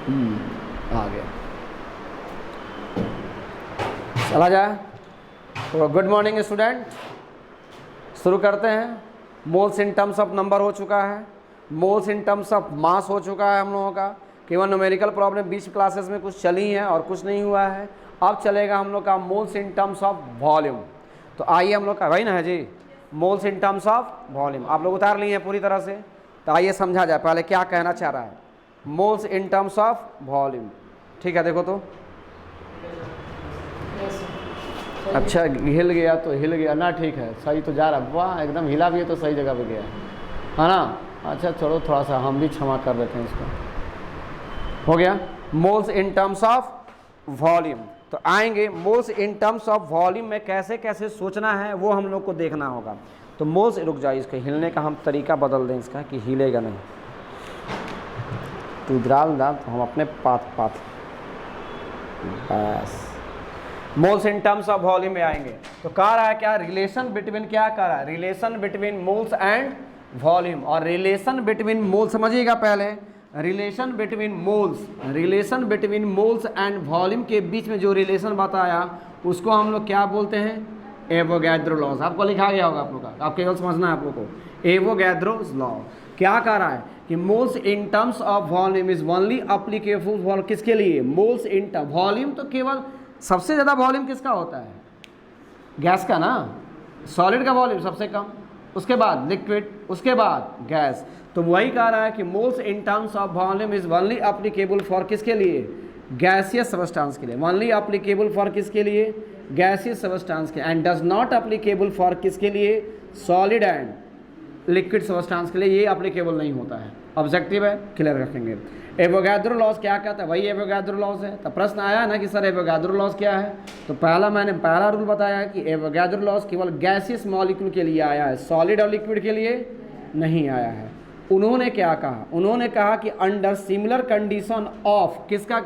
आ गया, चला जाए। तो गुड मॉर्निंग स्टूडेंट, शुरू करते हैं। Moles in terms of number हो चुका है, moles in terms of mass हो चुका है हम लोगों का। केवल न्यूमेरिकल प्रॉब्लम 20 क्लासेस में कुछ चली है और कुछ नहीं हुआ है। अब चलेगा हम लोग का moles in terms of volume. तो आइए हम लोग का वही ना है जी, moles in terms of volume आप लोग उतार लिए हैं पूरी तरह से। तो आइए समझा जाए पहले क्या कहना चाह रहा है moles in terms of volume. ठीक है, देखो तो अच्छा हिल गया तो हिल गया ना, ठीक है सही तो जा रहा है, वाह एकदम हिला भी है तो सही जगह पे गया है ना। अच्छा चलो थोड़ा सा हम भी क्षमा कर देते हैं इसको। हो गया moles in terms of volume. तो आएंगे moles in terms of volume में कैसे कैसे सोचना है वो हम लोग को देखना होगा। तो मोल्स, रुक जाए इसके हिलने का हम तरीका बदल दें इसका कि हिलेगा नहीं। तू डाल तो हम अपने पाथ बस moles in terms of volume में आएंगे। तो कह रहा है क्या रिलेशन बिटवीन, क्या कह रहा है relation between moles and volume. और रिलेशन बिटवीन मोल्स समझिएगा पहले, relation between moles and volume के बीच में जो रिलेशन बताया उसको हम लोग क्या बोलते हैं, एवोगैड्रो लॉज। आपको लिखा गया होगा आप लोग का, आप केवल समझना है आप लोग को। एवोगैड्रो लॉ क्या कह रहा है कि moles in terms of volume is only applicable for किसके लिए, मोल्स इन टर्म वॉल्यूम। तो केवल सबसे ज़्यादा वॉल्यूम किसका होता है, गैस का ना। सॉलिड का वॉल्यूम सबसे कम, उसके बाद लिक्विड, उसके बाद गैस। तो वही कह रहा है कि moles in terms of volume is only applicable for किसके लिए, गैसियस सबस्टेंस के लिए। ओनली एप्लीकेबल फॉर किसके लिए, गैसियस सबस्टेंस के, and does not applicable for किसके लिए, सॉलिड एंड लिक्विड सबस्टेंस के लिए ये एप्लीकेबल नहीं होता है। ऑब्जेक्टिव है, क्लियर रखेंगे। एवोगैड्रो लॉज क्या कहता है, वही एवोगैड्रो लॉज है। तो प्रश्न आया ना कि सर एवोगैड्रो लॉज क्या है। तो मैंने पहला रूल बताया है कि एवोगैड्रो लॉज केवल गैसियस मॉलिक्यूल के लिए आया है, सॉलिड और लिक्विड के लिए नहीं आया है। उन्होंने क्या कहा, उन्होंने कहा कि अंडर सिमिलर कंडीशन ऑफ किसका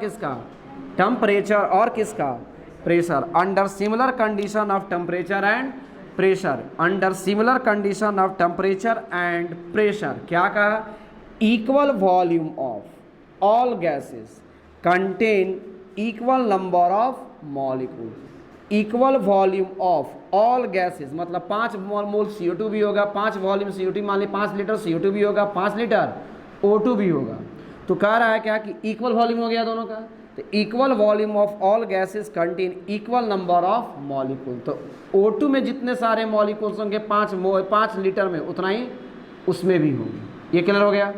टेम्परेचर और किसका pressure, under similar condition of temperature and pressure, under similar condition of temperature and pressure क्या कहा, equal volume of all gases contain equal number of molecule. Equal volume of all gases मतलब 5 मोल CO2 भी होगा, 5 volume CO2 मान ली 5 litre CO2 भी होगा, 5 litre O2 भी होगा। तो कह रहा है क्या कि इक्वल वॉल्यूम हो गया दोनों का। तो equal volume of all gases contain equal number of molecule. तो O2 में जितने सारे मॉलिक्यूल्स होंगे 5 लीटर में उतना ही उसमें भी होंगे। ये क्लियर हो गया,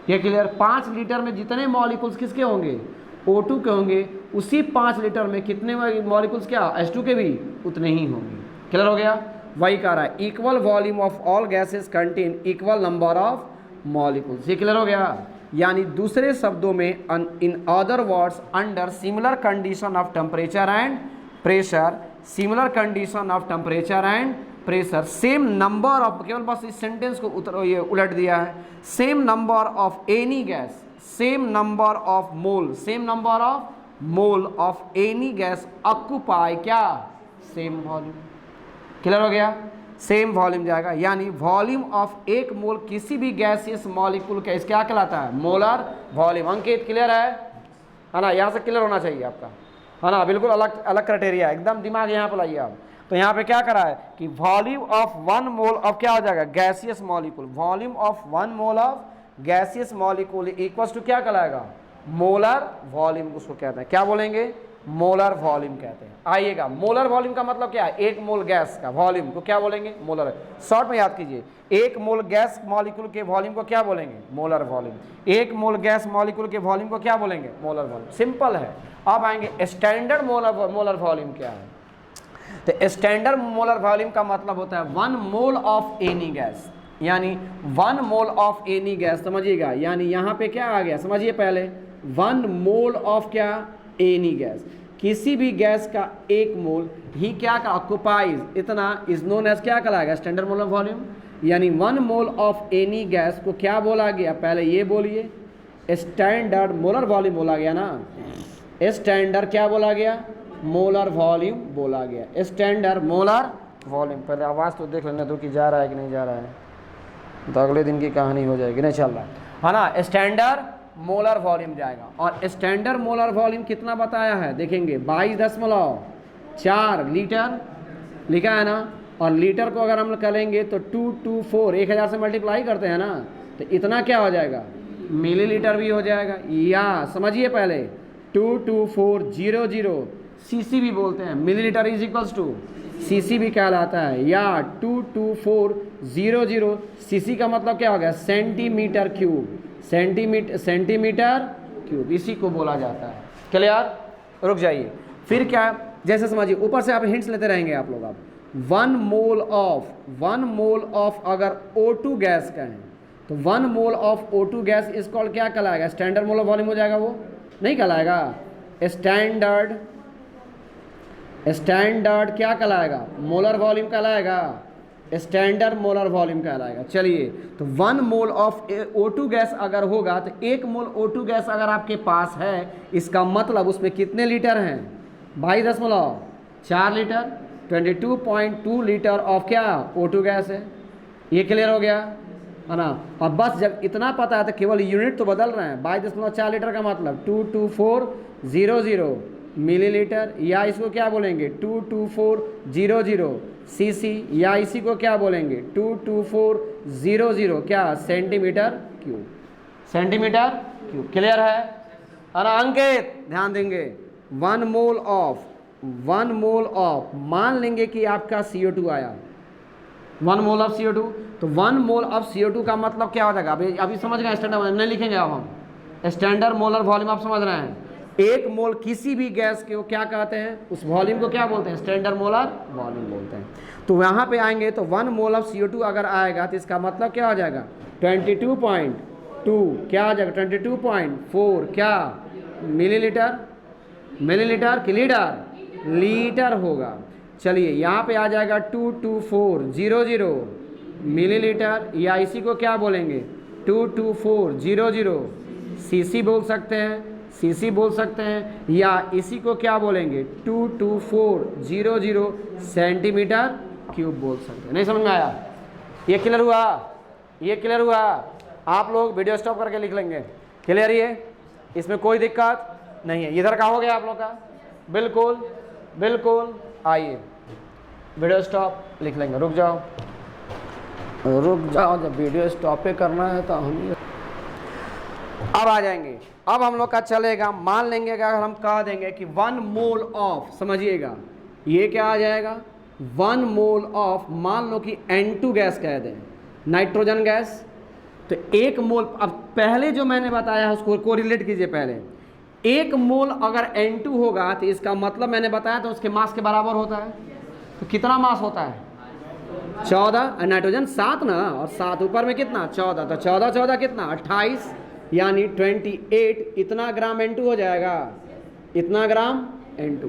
ये क्लियर। 5 लीटर में जितने मॉलिक्यूल्स किसके होंगे, O2 के होंगे, उसी 5 लीटर में कितने मॉलिक्यूल्स क्या H2 के भी उतने ही होंगे। क्लियर हो गया। वही कह रहा है equal volume of all gases contain equal number of molecules. ये क्लियर हो गया। यानी दूसरे शब्दों में in other words under similar condition of temperature and pressure, similar condition of temperature and pressure, same number of, केवल बस इस सेंटेंस को ये उलट दिया है, same number of any gas, same number of mole, same number of mole of any gas occupy क्या, same volume. Clear हो गया, सेम वॉल्यूम जाएगा। यानी वॉल्यूम ऑफ एक मोल किसी भी गैसियस मॉलिक्यूल का क्या कहलाता है, मोलर वॉल्यूम। अंकित क्लियर है ना, यहाँ से क्लियर होना चाहिए आपका, है ना। बिल्कुल अलग अलग क्राइटेरिया, एकदम दिमाग यहाँ पर लाइए आप। तो यहाँ पे क्या करा है कि वॉल्यूम ऑफ 1 मोल ऑफ क्या हो जाएगा, gaseous molecule, volume of 1 mole of gaseous molecule equals to क्या कहलाएगा, मोलर वॉल्यूम उसको कहते हैं। क्या बोलेंगे, मोलर वॉल्यूम कहते हैं। आइएगा, मोलर वॉल्यूम का मतलब क्या है, एक मोल गैस का वॉल्यूम को क्या बोलेंगे, मोलर। शॉर्ट में याद कीजिए, एक मोल गैस मॉलिक्यूल के वॉल्यूम को क्या बोलेंगे, मोलर वॉल्यूम। एक मोल गैस मॉलिक्यूल के वॉल्यूम को क्या बोलेंगे, मोलर वॉल्यूम। सिंपल है। अब आएंगे स्टैंडर्ड मोलर वॉल्यूम क्या है। तो स्टैंडर्ड मोलर वॉल्यूम का मतलब होता है 1 मोल ऑफ एनी गैस, यानी 1 मोल ऑफ एनी गैस। समझिएगा, यानी यहाँ पे क्या आ गया, समझिए पहले 1 मोल ऑफ क्या, एनी गैस, किसी भी गैस का 1 मोल ही क्या का ऑक्युपाइज इतना इज नोन एज क्या कहलाएगा, स्टैंडर्ड मोलर वॉल्यूम। यानी 1 मोल ऑफ एनी गैस को क्या बोला गया, पहले ये बोलिए, स्टैंडर्ड मोलर वॉल्यूम बोला गया ना। स्टैंडर्ड क्या बोला गया, मोलर वॉल्यूम बोला गया, स्टैंडर्ड मोलर वॉल्यूम। पहले आवाज़ तो देख लेना तो कि जा रहा है कि नहीं जा रहा है, तो अगले दिन की कहानी हो जाएगी, नहीं चल रहा है ना। स्टैंडर्ड मोलर वॉल्यूम जाएगा। और स्टैंडर्ड मोलर वॉल्यूम कितना बताया है देखेंगे 22.4 लीटर लिखा है ना। और लीटर को अगर हम करेंगे तो 224 1000 से मल्टीप्लाई करते हैं ना, तो इतना क्या हो जाएगा मिलीलीटर भी हो जाएगा। या समझिए पहले 22400 सीसी भी बोलते हैं, millilitre is equals to CC भी कहलाता है। या 22400 सीसी का मतलब क्या हो गया सेंटीमीटर क्यूब, सेंटीमीटर क्यूब, इसी को बोला जाता है। क्लियर? रुक जाइए, फिर क्या जैसे समझिए ऊपर से आप हिंट्स लेते रहेंगे आप लोग। आप 1 मोल ऑफ अगर O2 गैस का है तो 1 मोल ऑफ O2 गैस इस कॉल्ड क्या कहलाएगा, स्टैंडर्ड मोलर वॉल्यूम हो जाएगा, वो नहीं कहलाएगा। स्टैंडर्ड क्या कहलाएगा, मोलर वॉल्यूम कहलाएगा, स्टैंडर्ड मोलर वॉल्यूम कहलाएगा। चलिए, तो 1 मोल ऑफ O2 गैस अगर होगा तो 1 मोल O2 गैस अगर आपके पास है, इसका मतलब उसमें कितने लीटर हैं 22.4 लीटर, 22.2 लीटर ऑफ क्या O2 गैस है। ये क्लियर हो गया है ना। और बस जब इतना पता है तो केवल यूनिट तो बदल रहे हैं। 22.4 लीटर का मतलब 22400 मिलीलीटर, या इसको क्या बोलेंगे 22400 सीसी, या इसी को क्या बोलेंगे 22400 क्या centimetre cube, centimetre cube. Clear है ना अंकित? ध्यान देंगे 1 मोल ऑफ मान लेंगे कि आपका CO2 आया 1 मोल ऑफ CO2, तो 1 मोल ऑफ CO2 का मतलब क्या हो जाएगा, अभी समझ गए स्टैंडर्ड नहीं लिखेंगे अब हम, स्टैंडर्ड मोलर वॉल्यूम आप समझ रहे हैं। 1 मोल किसी भी गैस के वो क्या कहते हैं, उस वॉल्यूम को क्या बोलते हैं, स्टैंडर्ड मोलर वॉल्यूम बोलते हैं। तो यहाँ पे आएंगे तो 1 मोल ऑफ CO2 अगर आएगा तो इसका मतलब क्या हो जाएगा 22.2 क्या आ जाएगा 22.4 क्या मिलीलीटर की लीटर होगा। चलिए यहाँ पे आ जाएगा 22400 मिलीलीटर, या इसी को क्या बोलेंगे 22400 सीसी बोल सकते हैं, या इसी को क्या बोलेंगे 22400 सेंटीमीटर क्यूब बोल सकते हैं। नहीं समझ में आया? ये क्लियर हुआ? आप लोग वीडियो स्टॉप करके लिख लेंगे। क्लियर? ये इसमें कोई दिक्कत नहीं है। इधर का हो गया आप लोग का? बिल्कुल। आइए वीडियो स्टॉप लिख लेंगे। रुक जाओ, जब वीडियो स्टॉप पे करना है तो हम अब आ जाएंगे। अब हम लोग का चलेगा, मान लेंगे कि अगर हम कह देंगे कि 1 मोल ऑफ, समझिएगा ये क्या आ जाएगा 1 मोल ऑफ, मान लो कि N2 गैस कह दें, नाइट्रोजन गैस, तो 1 मोल, अब पहले जो मैंने बताया उसको कोरिलेट कीजिए। पहले 1 मोल अगर N2 होगा तो इसका मतलब मैंने बताया तो उसके मास के बराबर होता है। तो कितना मास होता है 14, नाइट्रोजन 7 ना, और 7 ऊपर में कितना 14, तो 14 कितना 28, यानी 28 इतना ग्राम N2 हो जाएगा, इतना ग्राम N2।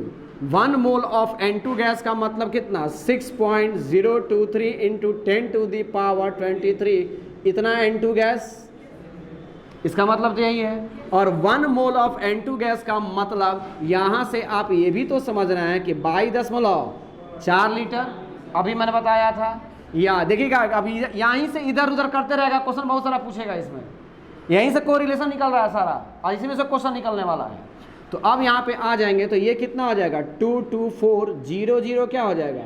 1 mole of N2 gas का मतलब कितना 6.023 इंटू 10⁻23 इतना N2 गैस, इसका मतलब तो यही है। और 1 मोल ऑफ N2 गैस का मतलब यहाँ से आप ये भी तो समझ रहे हैं कि 22.4 लीटर अभी मैंने बताया था। या देखिएगा अभी यहीं से इधर उधर करते रहेगा, क्वेश्चन बहुत सारा पूछेगा इसमें, यहीं से कोरिलेशन निकल रहा है सारा, और इसी में से क्वेश्चन निकलने वाला है। तो अब यहाँ पे आ जाएंगे तो ये कितना हो जाएगा 22400 क्या हो जाएगा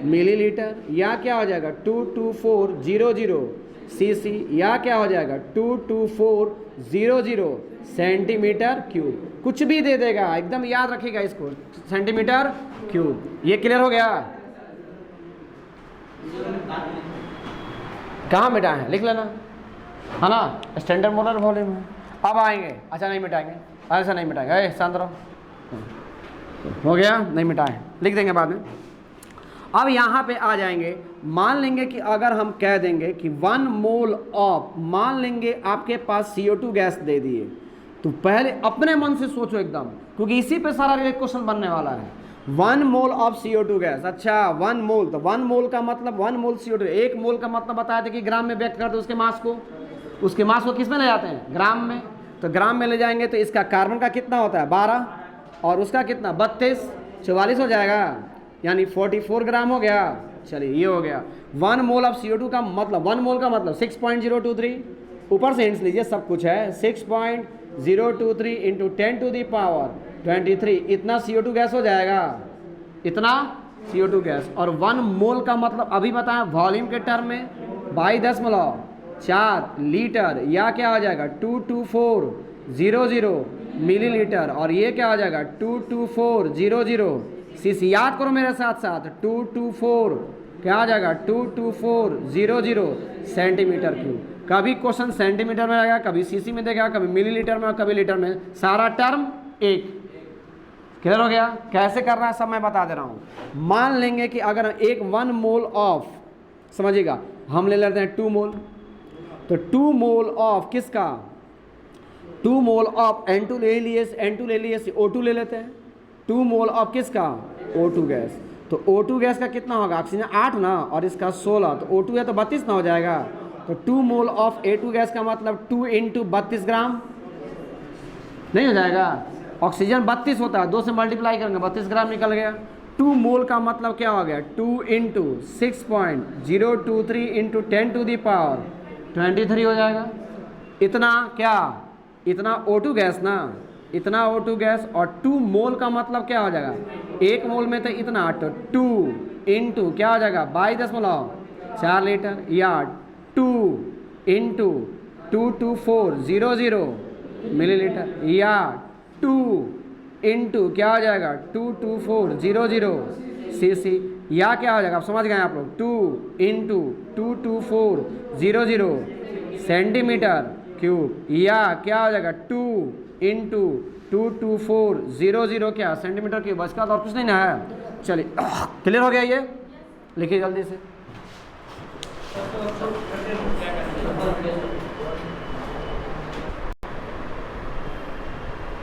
मिलीलीटर, या क्या हो जाएगा 22400 सीसी, या क्या हो जाएगा 22400 सेंटीमीटर क्यूब। कुछ भी दे देगा, एकदम याद रखिएगा इसको, सेंटीमीटर क्यूब। ये क्लियर हो गया? कहाँ मिटा है लिख लेना, है ना, स्टैंडर्ड मोलर वॉल्यूम है। अब आएंगे, अच्छा नहीं मिटाएंगे, ऐसा नहीं मिटाएंगे, शांत रहो, हो गया, नहीं मिटाए, लिख देंगे बाद में। अब यहाँ पे आ जाएंगे, मान लेंगे कि अगर हम कह देंगे कि 1 मोल ऑफ, मान लेंगे आपके पास CO2 गैस दे दिए, तो पहले अपने मन से सोचो एकदम, क्योंकि इसी पे सारा क्वेश्चन बनने वाला है। 1 मोल ऑफ CO2 गैस, अच्छा 1 मोल, तो 1 मोल का मतलब 1 मोल CO2, 1 मोल का मतलब बताया था कि ग्राम में व्यक्त करते उसके मास को किस में ले जाते हैं, ग्राम में। तो ग्राम में ले जाएंगे तो इसका कार्बन का कितना होता है 12, और उसका कितना 32, 44 हो जाएगा, यानी 44 ग्राम हो गया। चलिए ये हो गया 1 मोल ऑफ CO2 का मतलब, 1 मोल का मतलब 6.023, ऊपर से हिंट्स लीजिए, सब कुछ है, 023 इंटू 10⁻23, इतना CO2 गैस हो जाएगा, इतना CO2 गैस। और 1 मोल का मतलब अभी बताएं वॉल्यूम के टर्म में 22.4 लीटर, या क्या आ जाएगा 22400 मिलीलीटर, और ये क्या आ जाएगा 22400 सीसी। याद करो मेरे साथ साथ, 224 क्या आ जाएगा 22400 सेंटीमीटर क्यूब। कभी क्वेश्चन सेंटीमीटर में आएगा, कभी सीसी में देगा, कभी मिलीलीटर में और कभी लीटर में, सारा टर्म एक। क्लियर हो गया? कैसे करना है सब मैं बता दे रहा हूँ। मान लेंगे कि अगर एक 1 मोल ऑफ, समझिएगा, हम ले लेते हैं 2 मोल, तो 2 मोल ऑफ किसका, 2 मोल ऑफ N2 ले लिए, O2 ले लेते हैं। 2 मोल ऑफ किसका, O2 गैस। तो O2 गैस का कितना होगा, ऑक्सीजन 8 ना, और इसका 16, तो O2 है तो 32 ना हो जाएगा। तो 2 मोल ऑफ A2 गैस का मतलब 2 इंटू 32 ग्राम नहीं हो जाएगा। ऑक्सीजन 32 होता है, 2 से मल्टीप्लाई करेंगे 32 ग्राम निकल गया। 2 मोल का मतलब क्या हो गया, 2 इंटू 6.023 इंटू 10⁻23 हो जाएगा। इतना क्या, इतना O2 गैस ना, इतना O2 गैस। और 2 मोल का मतलब क्या हो जाएगा, 1 मोल में तो इतना, तो 2 इंटू क्या हो जाएगा 22.4 लीटर, या 2 इंटू 22400 मिलीलीटर, या 2 इंटू क्या हो जाएगा 22400 सीसी, या क्या हो जाएगा, आप समझ गए आप लोग, 2 इंटू 22400 सेंटीमीटर क्यूब, या क्या हो जाएगा 2 इंटू 22400 क्या सेंटीमीटर क्यूब। बस का तो और कुछ नहीं ना है। चलिए क्लियर हो गया, ये लिखिए जल्दी से।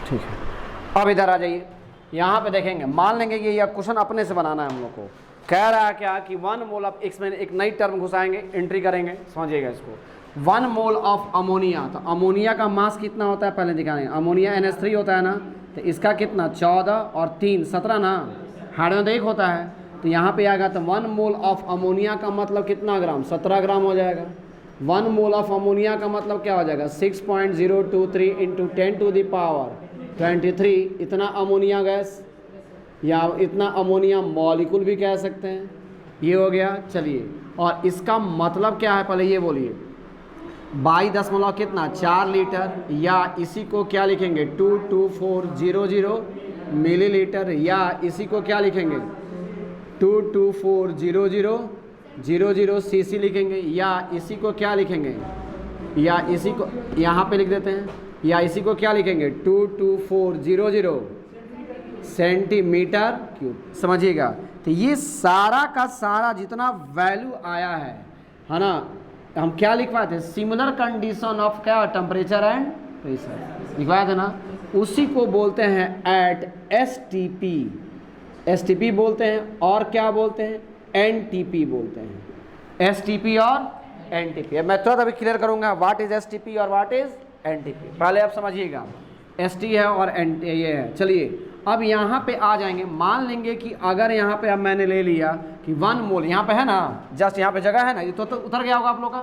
ठीक है, अब इधर आ जाइए, यहाँ पे देखेंगे, मान लेंगे कि यह क्वेश्चन अपने से बनाना है हम लोग को। कह रहा है क्या कि 1 मोल ऑफ एक्स में एक नई टर्म घुसाएंगे, एंट्री करेंगे, समझिएगा इसको। 1 मोल ऑफ अमोनिया, तो अमोनिया का मास कितना होता है पहले दिखाएंगे। अमोनिया NH3 होता है ना, तो इसका कितना 14 और 3 17 ना, हाइड्रोजन तो 1 होता है। तो यहाँ पे आएगा, तो 1 मोल ऑफ अमोनिया का मतलब कितना ग्राम, 17 ग्राम हो जाएगा। 1 मोल ऑफ अमोनिया का मतलब क्या हो जाएगा 6.023 इंटू 10⁻23, इतना अमोनिया गैस, या इतना अमोनिया मॉलिक्यूल भी कह सकते हैं। ये हो गया। चलिए, और इसका मतलब क्या है पहले ये बोलिए। 22 कितना 4 लीटर, या इसी को क्या लिखेंगे 22400 मिलीलीटर, या इसी को क्या लिखेंगे 22400 सीसी लिखेंगे, या इसी को क्या लिखेंगे, या इसी को यहाँ पे लिख देते हैं, या इसी को क्या लिखेंगे 22400 सेंटीमीटर क्यूब। समझिएगा, तो ये सारा का सारा जितना वैल्यू आया है ना, हम क्या लिखवाए थे, सिमिलर कंडीशन ऑफ क्या टेम्परेचर एंड प्रेशर लिखवाए थे ना, उसी को बोलते हैं एट STP। STP बोलते हैं, और क्या बोलते हैं NTP बोलते हैं। STP और NTP। अब मैं तुरंत अभी क्लियर करूंगा व्हाट इज STP और व्हाट इज NTP। पहले आप समझिएगा, ST है और NT ये है। चलिए अब यहाँ पे आ जाएंगे, मान लेंगे कि अगर यहाँ पे अब मैंने ले लिया कि 1 मोल यहाँ पे है ना, जस्ट यहाँ पे जगह है ना, ये तो उतर गया होगा आप लोग का,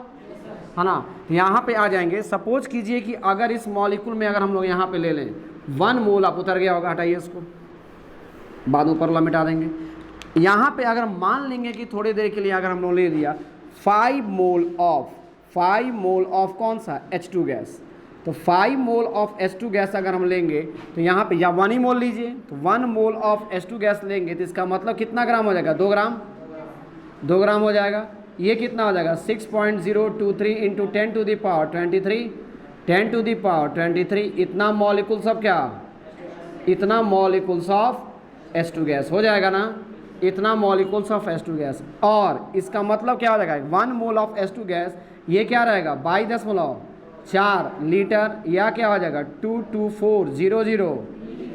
है ना। तो यहाँ पे आ जाएंगे, सपोज कीजिए कि अगर इस मॉलिक्यूल में अगर हम लोग यहाँ पे ले लें 1 मोल, आप उतर गया होगा, हटाइए इसको, बाद ऊपर वाला मिटा देंगे। यहाँ पे अगर मान लेंगे कि थोड़ी देर के लिए अगर हम लोग ले लिया 5 मोल ऑफ कौन सा H2 गैस, तो 5 मोल ऑफ H2 गैस अगर हम लेंगे तो यहाँ पे या 1 ही मोल लीजिए, तो 1 मोल ऑफ H2 गैस लेंगे तो इसका मतलब कितना ग्राम हो जाएगा 2 ग्राम, 2 ग्राम हो जाएगा। ये कितना हो जाएगा 6.023 इंटू 10⁻23 इतना मॉलिक्यूल्स ऑफ क्या, इतना मॉलिक्यूल्स ऑफ H2 गैस हो जाएगा ना, इतना मॉलिक्यूल्स ऑफ H2 गैस। और इसका मतलब क्या हो जाएगा 1 मोल ऑफ H2 गैस, ये क्या रहेगा 22.4 लीटर, या क्या हो जाएगा 22400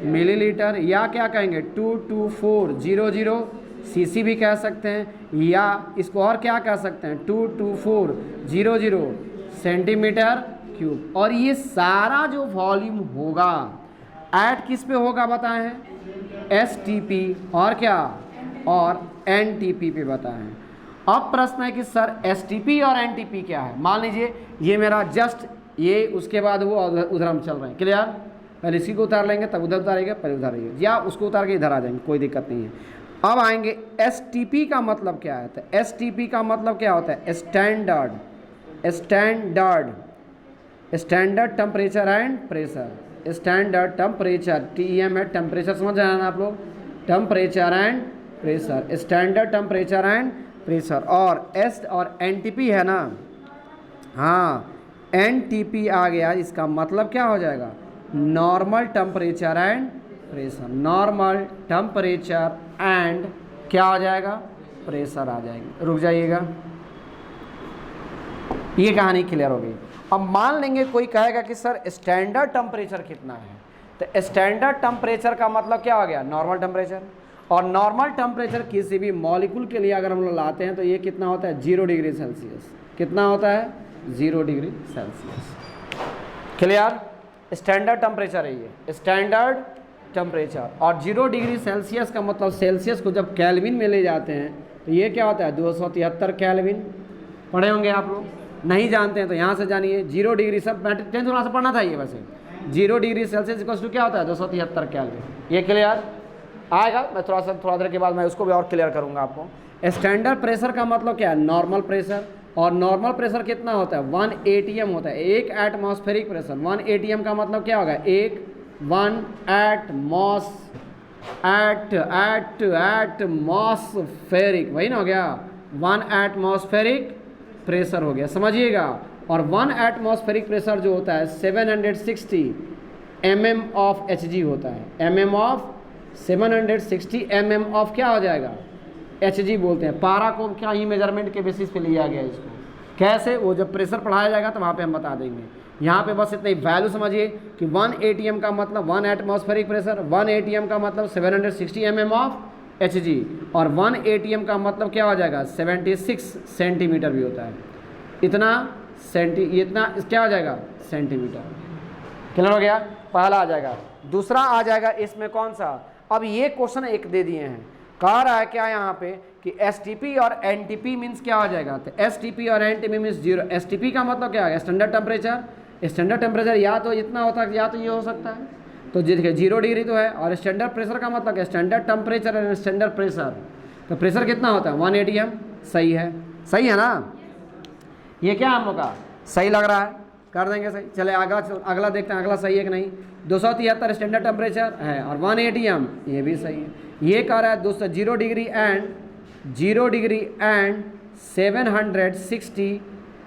मिलीलीटर, या क्या कहेंगे 22400 सीसी भी कह सकते हैं, या इसको और क्या कह सकते हैं 22400 सेंटीमीटर क्यूब। और ये सारा जो वॉल्यूम होगा ऐड किस पे होगा बताएं हैं, STP और क्या, और NTP पे बताएं। अब प्रश्न है कि सर STP और NTP क्या है। मान लीजिए ये मेरा जस्ट ये उसके बाद वो उधर हम चल रहे हैं। क्लियर? पहले इसी को उतार लेंगे तब उधर उतारेंगे, पहले उधर आइए या उसको उतार के इधर आ जाएंगे, कोई दिक्कत नहीं है। अब आएंगे STP का मतलब क्या है? तो STP का मतलब क्या होता है? Standard temperature and pressure. Standard temperature, TEM है टेम्परेचर, समझ रहे हैं ना आप लोग? Temperature and pressure, standard temperature and pressure. और S और NTP है ना, हाँ NTP आ गया, इसका मतलब क्या हो जाएगा? Normal temperature and pressure. Normal temperature and क्या आ जाएगा? प्रेशर आ जाएंगे। रुक जाइएगा, ये कहानी क्लियर हो गई। अब मान लेंगे कोई कहेगा कि सर स्टैंडर्ड टेम्परेचर कितना है, तो स्टैंडर्ड टेम्परेचर का मतलब क्या हो गया? Normal temperature. और नॉर्मल टेम्परेचर किसी भी मॉलिक्यूल के लिए अगर हम लोग लाते हैं तो ये कितना होता है? 0 डिग्री सेल्सियस। कितना होता है? 0 degree Celsius. Clear? Standard temperature है ये, स्टैंडर्ड टेम्परेचर। और 0 डिग्री सेल्सियस का मतलब सेल्सियस को जब केल्विन में ले जाते हैं तो ये क्या होता है? 273 केल्विन। पढ़े होंगे आप लोग, नहीं जानते हैं तो यहाँ से जानिए। 0 डिग्री, सब 10th क्लास से पढ़ना था ये वैसे। 0 डिग्री सेल्सियस इक्वल टू क्या होता है? 273 केल्विन। ये क्लियर आएगा? मैं थोड़ा देर के बाद मैं उसको भी और क्लियर करूँगा आपको। स्टैंडर्ड प्रेशर का मतलब क्या है? Normal pressure. और नॉर्मल प्रेशर कितना होता है? 1 ATM होता है, 1 एटमॉस्फेरिक प्रेशर। 1 ATM का मतलब क्या होगा? 1 एटमॉस्फेरिक, वही ना हो गया? 1 एटमॉस्फेरिक प्रेशर हो गया, समझिएगा। और 1 एटमॉस्फेरिक प्रेशर जो होता है 760 mm ऑफ Hg होता है। mm ऑफ 760 mm ऑफ क्या हो जाएगा? Hg बोलते हैं। पारा को क्या ही मेजरमेंट के बेसिस पे लिया गया इसको, कैसे? वो जब प्रेशर पढ़ाया जाएगा तो वहाँ पे हम बता देंगे। यहाँ पे बस इतनी वैल्यू समझिए कि 1 ATM का मतलब 1 एटमॉस्फेरिक प्रेशर, 1 ATM का मतलब 760 mm ऑफ Hg, और 1 ATM का मतलब क्या हो जाएगा? 76 सेंटीमीटर भी होता है। इतना क्या हो जाएगा? सेंटीमीटर। क्लियर हो गया? पहला आ जाएगा। दूसरा आ जाएगा इसमें कौन सा? अब ये क्वेश्चन एक दे दिए हैं, कह रहा है क्या यहाँ पे कि STP और NTP मीन्स क्या हो जाएगा? तो STP और NTP मीन्स 0। STP का मतलब क्या है? Standard temperature. स्टैंडर्ड टेम्परेचर या तो इतना होता है या तो ये हो सकता है, तो देखिए 0 डिग्री तो है। और स्टैंडर्ड प्रेशर का मतलब standard temperature and standard pressure, तो प्रेशर कितना होता है? 1 ATM। सही है, सही है ना? ये क्या हम लोग का सही लग रहा है? कर देंगे सही। चले अगला देखते हैं, अगला सही है कि नहीं। 273 स्टैंडर्ड टेम्परेचर है और 1 ATM, ये भी सही है। ये कह रहा है दोस्तों 0 डिग्री एंड 760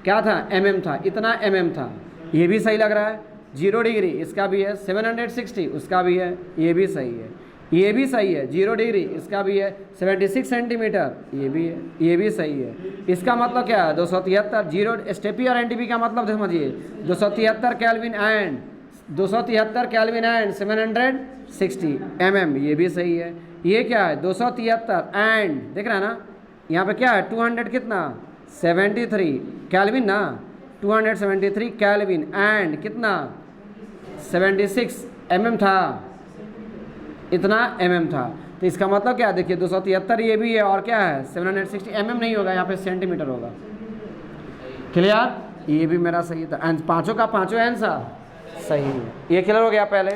क्या था? mm था, इतना mm था, ये भी सही लग रहा है। 0 डिग्री इसका भी है, 760 उसका भी है, ये भी सही है। ये भी सही है, 0 डिग्री इसका भी है, 76 सेंटीमीटर ये भी है, ये भी सही है। इसका मतलब क्या है? 273। 0 STP और NTP का मतलब समझिए, 273 केल्विन एंड 760 mm, ये भी सही है। ये क्या है? 273 एंड, देख रहा है ना यहाँ पे क्या है? 200 कितना? 73 केल्विन ना, 273 केल्विन एंड कितना? 76 mm था, इतना mm था। तो इसका मतलब क्या? देखिए 273 ये भी है, और क्या है? 760 mm नहीं होगा, यहाँ पे सेंटीमीटर होगा। क्लियर? ये भी मेरा सही था। पाँचों का पाँचों आंसर सही है। ये क्लियर हो गया? पहले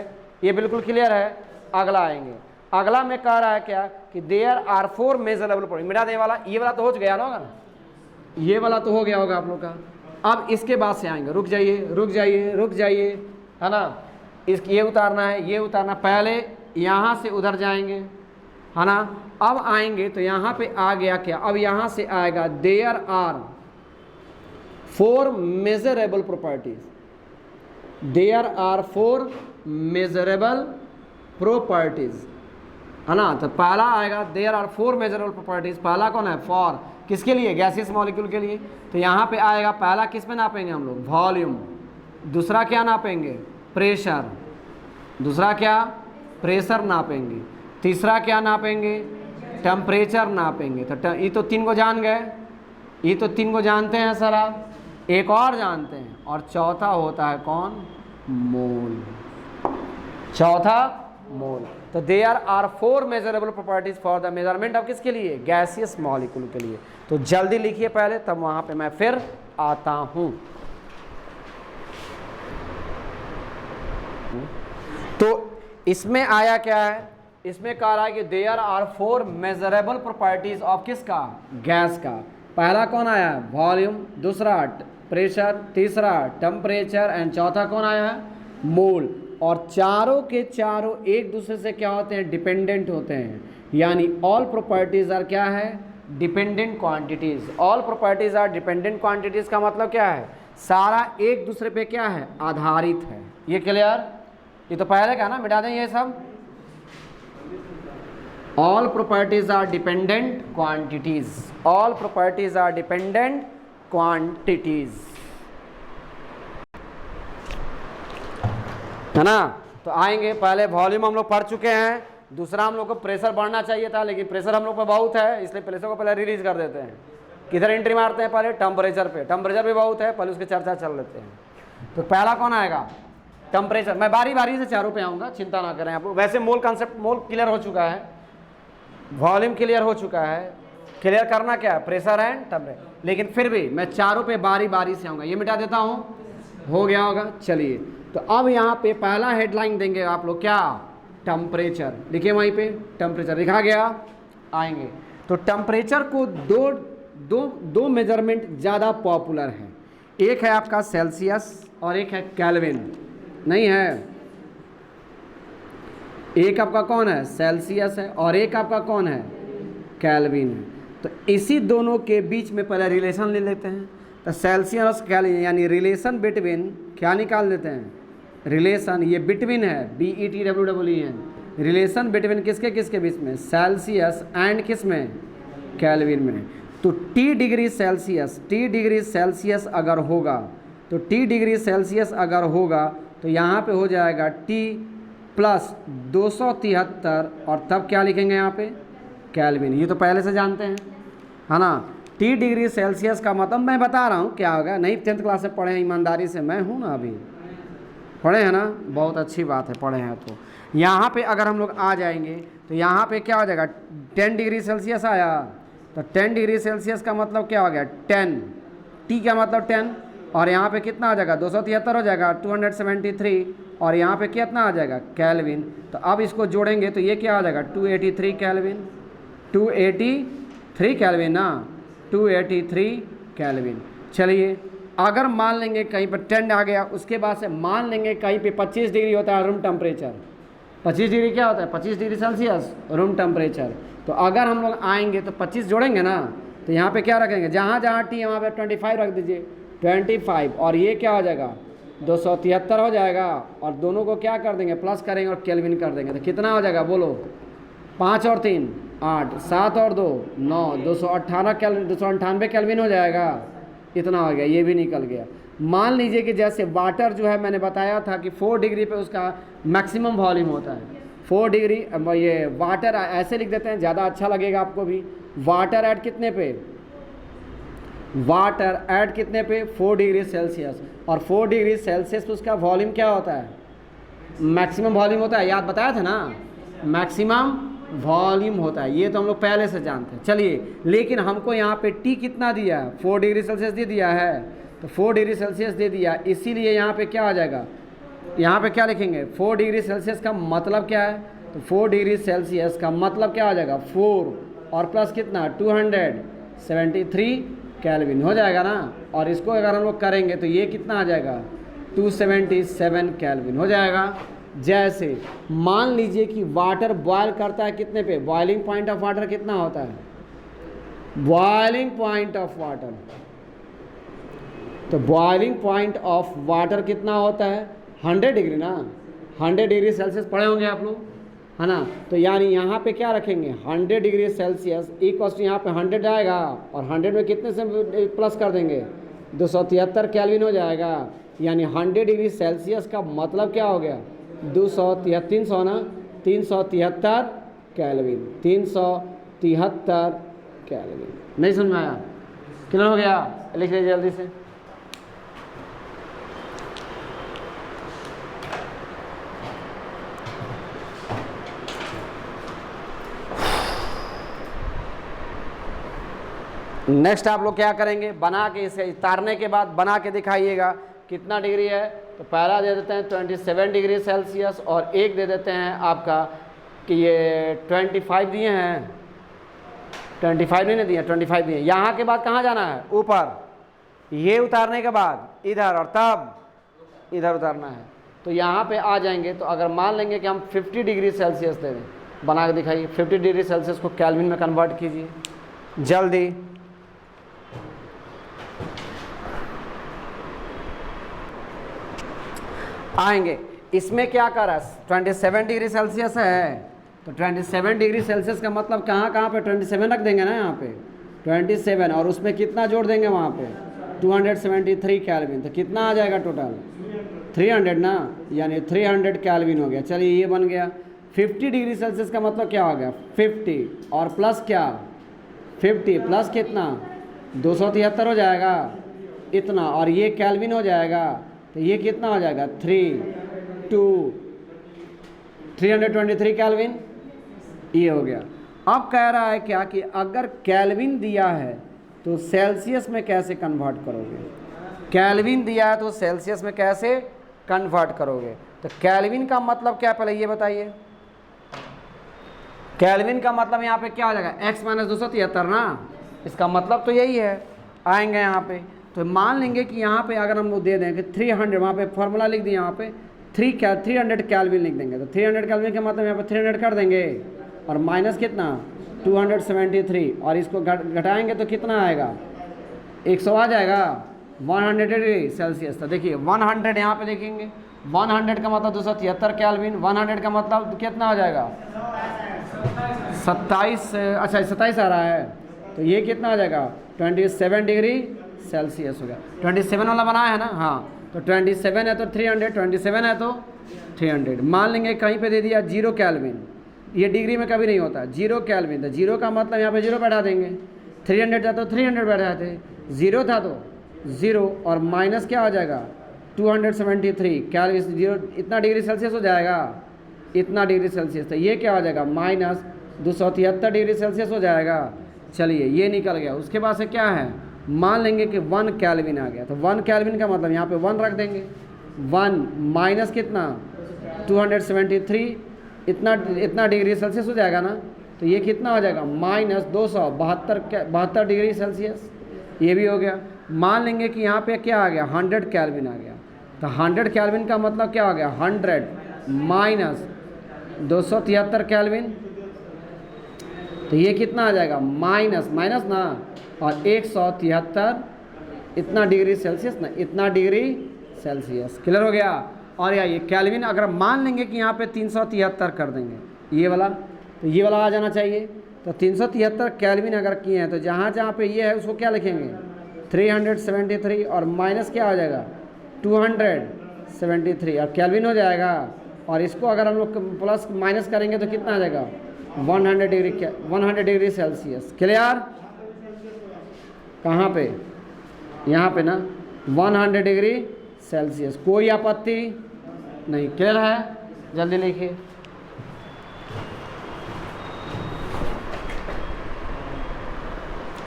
ये बिल्कुल क्लियर है। अगला आएंगे। अगला में कह रहा है क्या कि देयर आर 4 मेजरेबल पॉइंट। मिटा दे वाला, ये वाला तो हो गया ना, होगा ना, ये वाला तो हो गया होगा आप लोग का। अब इसके बाद से आएंगे, रुक जाइए, है ना। ये उतारना है, ये उतारना, पहले यहाँ से उधर जाएंगे, है ना। अब आएंगे तो यहाँ पे आ गया क्या? अब यहाँ से आएगा there are 4 measurable properties. There are 4 measurable properties, है ना। तो पहला आएगा देयर आर 4 मेजरेबल प्रॉपर्टीज। पहला कौन है? फॉर, किसके लिए? गैसियस मॉलिक्यूल के लिए। तो यहाँ पे आएगा पहला, किस में नापेंगे हम लोग? वॉल्यूम। दूसरा क्या नापेंगे? प्रेशर। दूसरा क्या? प्रेशर नापेंगे। तीसरा क्या नापेंगे? टेम्परेचर नापेंगे। तो ये तो 3 को जान गए, ये तो 3 को जानते हैं सर आप, एक और जानते हैं, और चौथा होता है कौन? मोल। चौथा मोल। तो there are 4 measurable properties for the measurement of किसके लिए? गैसियस मॉलिक्यूल के लिए। तो जल्दी लिखिए पहले, तब वहाँ पे मैं फिर आता हूँ। तो इसमें आया क्या है, इसमें कह रहा है कि there are 4 measurable properties of किसका, गैस का। पहला कौन आया, वॉल्यूम, दूसरा प्रेशर, तीसरा टेम्परेचर एंड चौथा कौन आया है, मोल। और चारों के चारों एक दूसरे से क्या होते हैं, डिपेंडेंट होते हैं। यानी ऑल प्रॉपर्टीज आर क्या है, dependent quantities. All properties are dependent quantities का मतलब क्या है, सारा एक दूसरे पे क्या है, आधारित है। ये क्लियर, ये तो पहले का ना, मिटा दें ये सब। All properties are dependent quantities, all properties are dependent quantities, है ना। तो आएंगे, पहले वॉल्यूम हम लोग पढ़ चुके हैं, दूसरा हम लोग को प्रेशर बढ़ना चाहिए था, लेकिन प्रेशर हम लोग पे बहुत है, इसलिए प्रेशर को पहले रिलीज कर देते हैं। किधर एंट्री मारते हैं, पहले टेम्परेचर पे, टेम्परेचर भी बहुत है, पहले उसकी चर्चा चल लेते हैं। तो पहला कौन आएगा, टेम्परेचर। मैं बारी बारी से चारों पे आऊँगा, चिंता ना करें आप लोग। वैसे मोल कॉन्सेप्ट, मोल क्लियर हो चुका है, वॉल्यूम क्लियर हो चुका है, क्लियर करना क्या है, प्रेशर एंड टेम्परेचर। लेकिन फिर भी मैं चारों पे बारी बारी से आऊँगा। ये मिटा देता हूँ, हो गया होगा। चलिए, तो अब यहाँ पे पहला हेडलाइन देंगे आप लोग, क्या, टेम्परेचर। लिखिए वहीं पे, टेम्परेचर लिखा गया। आएंगे तो टेम्परेचर को दो मेजरमेंट ज़्यादा पॉपुलर है, एक है आपका सेल्सियस और एक है केल्विन। नहीं है, एक आपका कौन है, सेल्सियस है, और एक आपका कौन है, केल्विन है। तो इसी दोनों के बीच में पहले रिलेशन ले लेते हैं। तो सेल्सियस और केल्विन यानी रिलेशन बिटवीन, क्या निकाल लेते हैं, रिलेशन, ये बिटवीन है, BETWEEN, रिलेशन बिटवीन किसके किसके बीच में, सेल्सियस एंड किस में, केल्विन में। तो T डिग्री सेल्सियस अगर होगा, तो T डिग्री सेल्सियस अगर होगा तो यहाँ पे हो जाएगा T प्लस 273, और तब क्या लिखेंगे यहाँ पे, केल्विन। ये तो पहले से जानते हैं, है ना। T डिग्री सेल्सियस का मतलब मैं बता रहा हूँ क्या होगा, नहीं 10th क्लास से पढ़े हैं, ईमानदारी से, मैं हूँ ना, अभी पढ़े हैं ना, बहुत अच्छी बात है, पढ़े हैं। तो यहाँ पे अगर हम लोग आ जाएंगे तो यहाँ पे क्या हो जाएगा, 10 डिग्री सेल्सियस आया, तो 10 डिग्री सेल्सियस का मतलब क्या हो गया, 10, T का मतलब 10, और यहाँ पे कितना आ जाएगा, 273 हो जाएगा, 273, और यहाँ पे कितना आ जाएगा, केल्विन। तो अब इसको जोड़ेंगे तो ये क्या आ जाएगा, 283 केल्विन, 283 केल्विन ना, 283 केल्विन। चलिए, अगर मान लेंगे कहीं पर 10 आ गया, उसके बाद से मान लेंगे कहीं पे 25 डिग्री होता है रूम टेम्परेचर। 25 डिग्री क्या होता है, 25 डिग्री सेल्सियस रूम टेम्परेचर। तो अगर हम लोग आएंगे तो 25 जोड़ेंगे ना, तो यहाँ पे क्या रखेंगे, जहाँ जहाँ T वहाँ पे 25 रख दीजिए, 25, और ये क्या हो जाएगा, 273 हो जाएगा, और दोनों को क्या कर देंगे, प्लस करेंगे और केल्विन कर देंगे। तो कितना हो जाएगा, बोलो, 5 और 3 8, 7 और 2 9, 218 केल्विन, 298 केल्विन हो जाएगा। इतना हो गया, ये भी निकल गया। मान लीजिए कि जैसे वाटर जो है, मैंने बताया था कि 4 डिग्री पे उसका मैक्सिमम वॉल्यूम होता है, 4 डिग्री। ये वाटर ऐसे लिख देते हैं, ज़्यादा अच्छा लगेगा आपको भी। वाटर ऐड कितने पे, वाटर ऐड कितने पे, 4 डिग्री सेल्सियस, और 4 डिग्री सेल्सियस पे उसका वॉल्यूम क्या होता है, मैक्सिमम वॉल्यूम होता है। याद बताया था ना, मैक्सिमम वॉल्यूम होता है, ये तो हम लोग पहले से जानते हैं। चलिए, लेकिन हमको यहाँ पे T कितना दिया है, 4 डिग्री सेल्सियस दे दिया है, तो 4 डिग्री सेल्सियस दे दिया, इसीलिए यहाँ पे क्या आ जाएगा, यहाँ पे क्या लिखेंगे, 4 डिग्री सेल्सियस का मतलब क्या है, तो 4 डिग्री सेल्सियस का मतलब क्या आ जाएगा, 4 और प्लस कितना, 273 केल्विन हो जाएगा ना। और इसको अगर हम लोग करेंगे तो ये कितना आ जाएगा, 277 केल्विन हो जाएगा। जैसे मान लीजिए कि वाटर बॉयल करता है कितने पे, बॉइलिंग पॉइंट ऑफ वाटर कितना होता है, बॉइलिंग पॉइंट ऑफ वाटर, तो बॉइलिंग पॉइंट ऑफ वाटर कितना होता है, 100 डिग्री ना, 100 डिग्री सेल्सियस पढ़े होंगे आप लोग, है ना। तो यानी यहाँ पे क्या रखेंगे, 100 डिग्री सेल्सियस इक्वल्स टू यहाँ पे 100 आएगा, और 100 में कितने से प्लस कर देंगे, 273 केल्विन हो जाएगा। यानी 100 डिग्री सेल्सियस का मतलब क्या हो गया, 300 ना, 373 केल्विन, 373 केल्विन। नहीं समझ में आया, क्लियर हो गया, लिख लीजिए जल्दी से। नेक्स्ट आप लोग क्या करेंगे, बना के, इसे तारने के बाद बना के दिखाइएगा कितना डिग्री है, तो पहला दे देते हैं 27 डिग्री सेल्सियस और एक दे देते हैं आपका कि ये 25 दिए हैं, 25 नहीं दिए, 25 दिए। यहाँ के बाद कहाँ जाना है? ऊपर। ये उतारने के बाद इधर और तब इधर उतारना है। तो यहाँ पे आ जाएंगे। तो अगर मान लेंगे कि हम 50 डिग्री सेल्सियस दे दें, बना के दिखाइए। 50 डिग्री सेल्सियस को केल्विन में कन्वर्ट कीजिए जल्दी। आएंगे इसमें क्या कर रहा है? 27 डिग्री सेल्सियस है, तो 27 डिग्री सेल्सियस का मतलब कहाँ कहाँ पे 27 रख देंगे ना, यहाँ पे 27 और उसमें कितना जोड़ देंगे वहाँ पे 273 केल्विन। तो कितना आ जाएगा टोटल? 300 ना, यानी 300 केल्विन हो गया। चलिए ये बन गया। 50 डिग्री सेल्सियस का मतलब क्या हो गया? 50 और प्लस क्या? 50 प्लस कितना? 273 हो जाएगा इतना, और ये केल्विन हो जाएगा। तो ये कितना हो जाएगा? 323 केल्विन। ये हो गया। अब कह रहा है क्या कि अगर केल्विन दिया है तो सेल्सियस में कैसे कन्वर्ट करोगे? केल्विन दिया है तो सेल्सियस में कैसे कन्वर्ट करोगे? तो केल्विन का मतलब क्या, पहले ये बताइए। केल्विन का मतलब यहाँ पे क्या हो जाएगा? x - 273 ना, इसका मतलब तो यही है। आएंगे यहाँ पे तो मान लेंगे कि यहाँ पे अगर हम लोग दे दें कि 300, वहाँ पे फॉर्मूला लिख दिए, यहाँ पे 300 केल्विन लिख देंगे। तो 300 केल्विन का मतलब यहाँ पे 300 कर देंगे और माइनस कितना? 273, और इसको घटाएंगे तो कितना आएगा? 100 आ जाएगा, 100 डिग्री सेल्सियस। तो देखिए 100 यहाँ पे देखेंगे, 100 का मतलब 273 केल्विन, 100 का मतलब कितना हो जाएगा? 27। अच्छा 27 आ रहा है, तो ये कितना आ जाएगा? 27 डिग्री सेल्सियस हो गया। 27 वाला बनाया है ना, हाँ। तो 27 है तो 300, 27 है तो 300। मान लेंगे कहीं पे दे दिया 0 केल्विन, ये डिग्री में कभी नहीं होता, 0 केल्विन। तो 0 का मतलब यहाँ पे 0 बैठा देंगे। 300 था तो 300 बैठाते, 0 था तो 0, और माइनस क्या हो जाएगा? 273 केल्विन। 0 इतना डिग्री सेल्सियस हो जाएगा, इतना डिग्री सेल्सियस। तो ये क्या हो जाएगा? माइनस 273 डिग्री सेल्सियस हो जाएगा। चलिए ये निकल गया। उसके बाद से क्या है? मान लेंगे कि 1 केल्विन आ गया। तो 1 केल्विन का मतलब यहाँ पे 1 रख देंगे। 1 माइनस कितना? 273, इतना डिग्री सेल्सियस हो जाएगा ना। तो ये कितना हो जाएगा? Minus 272 degree Celsius. ये भी हो गया। मान लेंगे कि यहाँ पे क्या आ गया? 100 केल्विन आ गया। तो 100 केल्विन का मतलब क्या हो गया? 100 माइनस 273 केल्विन। तो ये कितना आ जाएगा? माइनस ना, और 173 इतना डिग्री सेल्सियस ना, इतना डिग्री सेल्सियस। क्लियर हो गया? और ये केल्विन अगर मान लेंगे कि यहाँ पे 373 कर देंगे ये वाला, तो ये वाला आ जाना चाहिए। तो 373 केल्विन अगर किए हैं तो जहाँ जहाँ पे ये है उसको क्या लिखेंगे? 373, और माइनस क्या हो जाएगा? 273, और केल्विन हो जाएगा। और इसको अगर हम लोग प्लस माइनस करेंगे तो कितना आ जाएगा? 100 डिग्री सेल्सियस। क्लियर? कहाँ पे? यहाँ पे ना, 100 डिग्री सेल्सियस। कोई आपत्ति नहीं? क्लियर है? जल्दी लिखिए।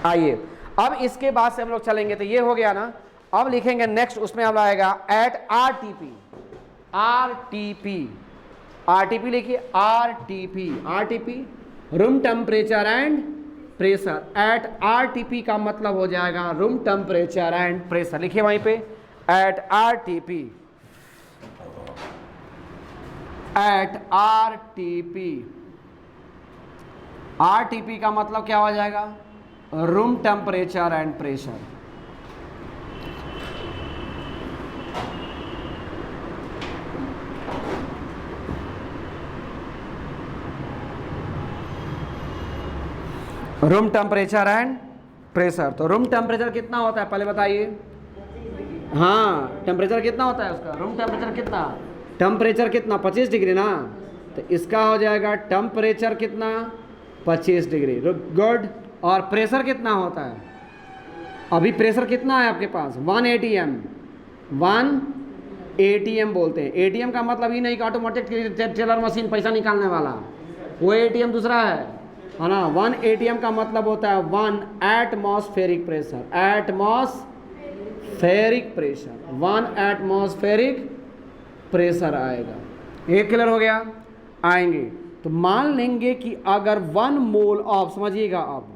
आइए अब इसके बाद से हम लोग चलेंगे। तो ये हो गया ना। अब लिखेंगे नेक्स्ट, उसमें अब आएगा एट आरटीपी। आरटीपी लिखिए। RTP room temperature and pressure. At RTP का मतलब हो जाएगा रूम टेम्परेचर एंड प्रेशर। लिखिए वहीं पे एट आरटीपी। आरटीपी का मतलब क्या हो जाएगा? Room temperature and pressure. Room temperature and pressure. तो रूम टेम्परेचर कितना होता है पहले बताइए? हाँ, टेम्परेचर कितना होता है उसका? रूम टेम्परेचर कितना? टेम्परेचर कितना? 25 डिग्री ना। तो इसका हो जाएगा टेम्परेचर कितना? 25 डिग्री। गुड। और प्रेशर कितना होता है? अभी प्रेशर कितना है आपके पास? 1 ATM। 1 ATM बोलते हैं। ATM का मतलब ये नहीं कि ऑटोमेटिक टेलर मशीन पैसा निकालने वाला, वो ATM दूसरा है ना। 1 ATM का मतलब होता है 1 एटमॉस्फेरिक प्रेशर। 1 एटमॉस्फेरिक प्रेशर आएगा। ये क्लियर हो गया? आएंगे तो मान लेंगे कि अगर 1 मोल ऑफ, समझिएगा आप,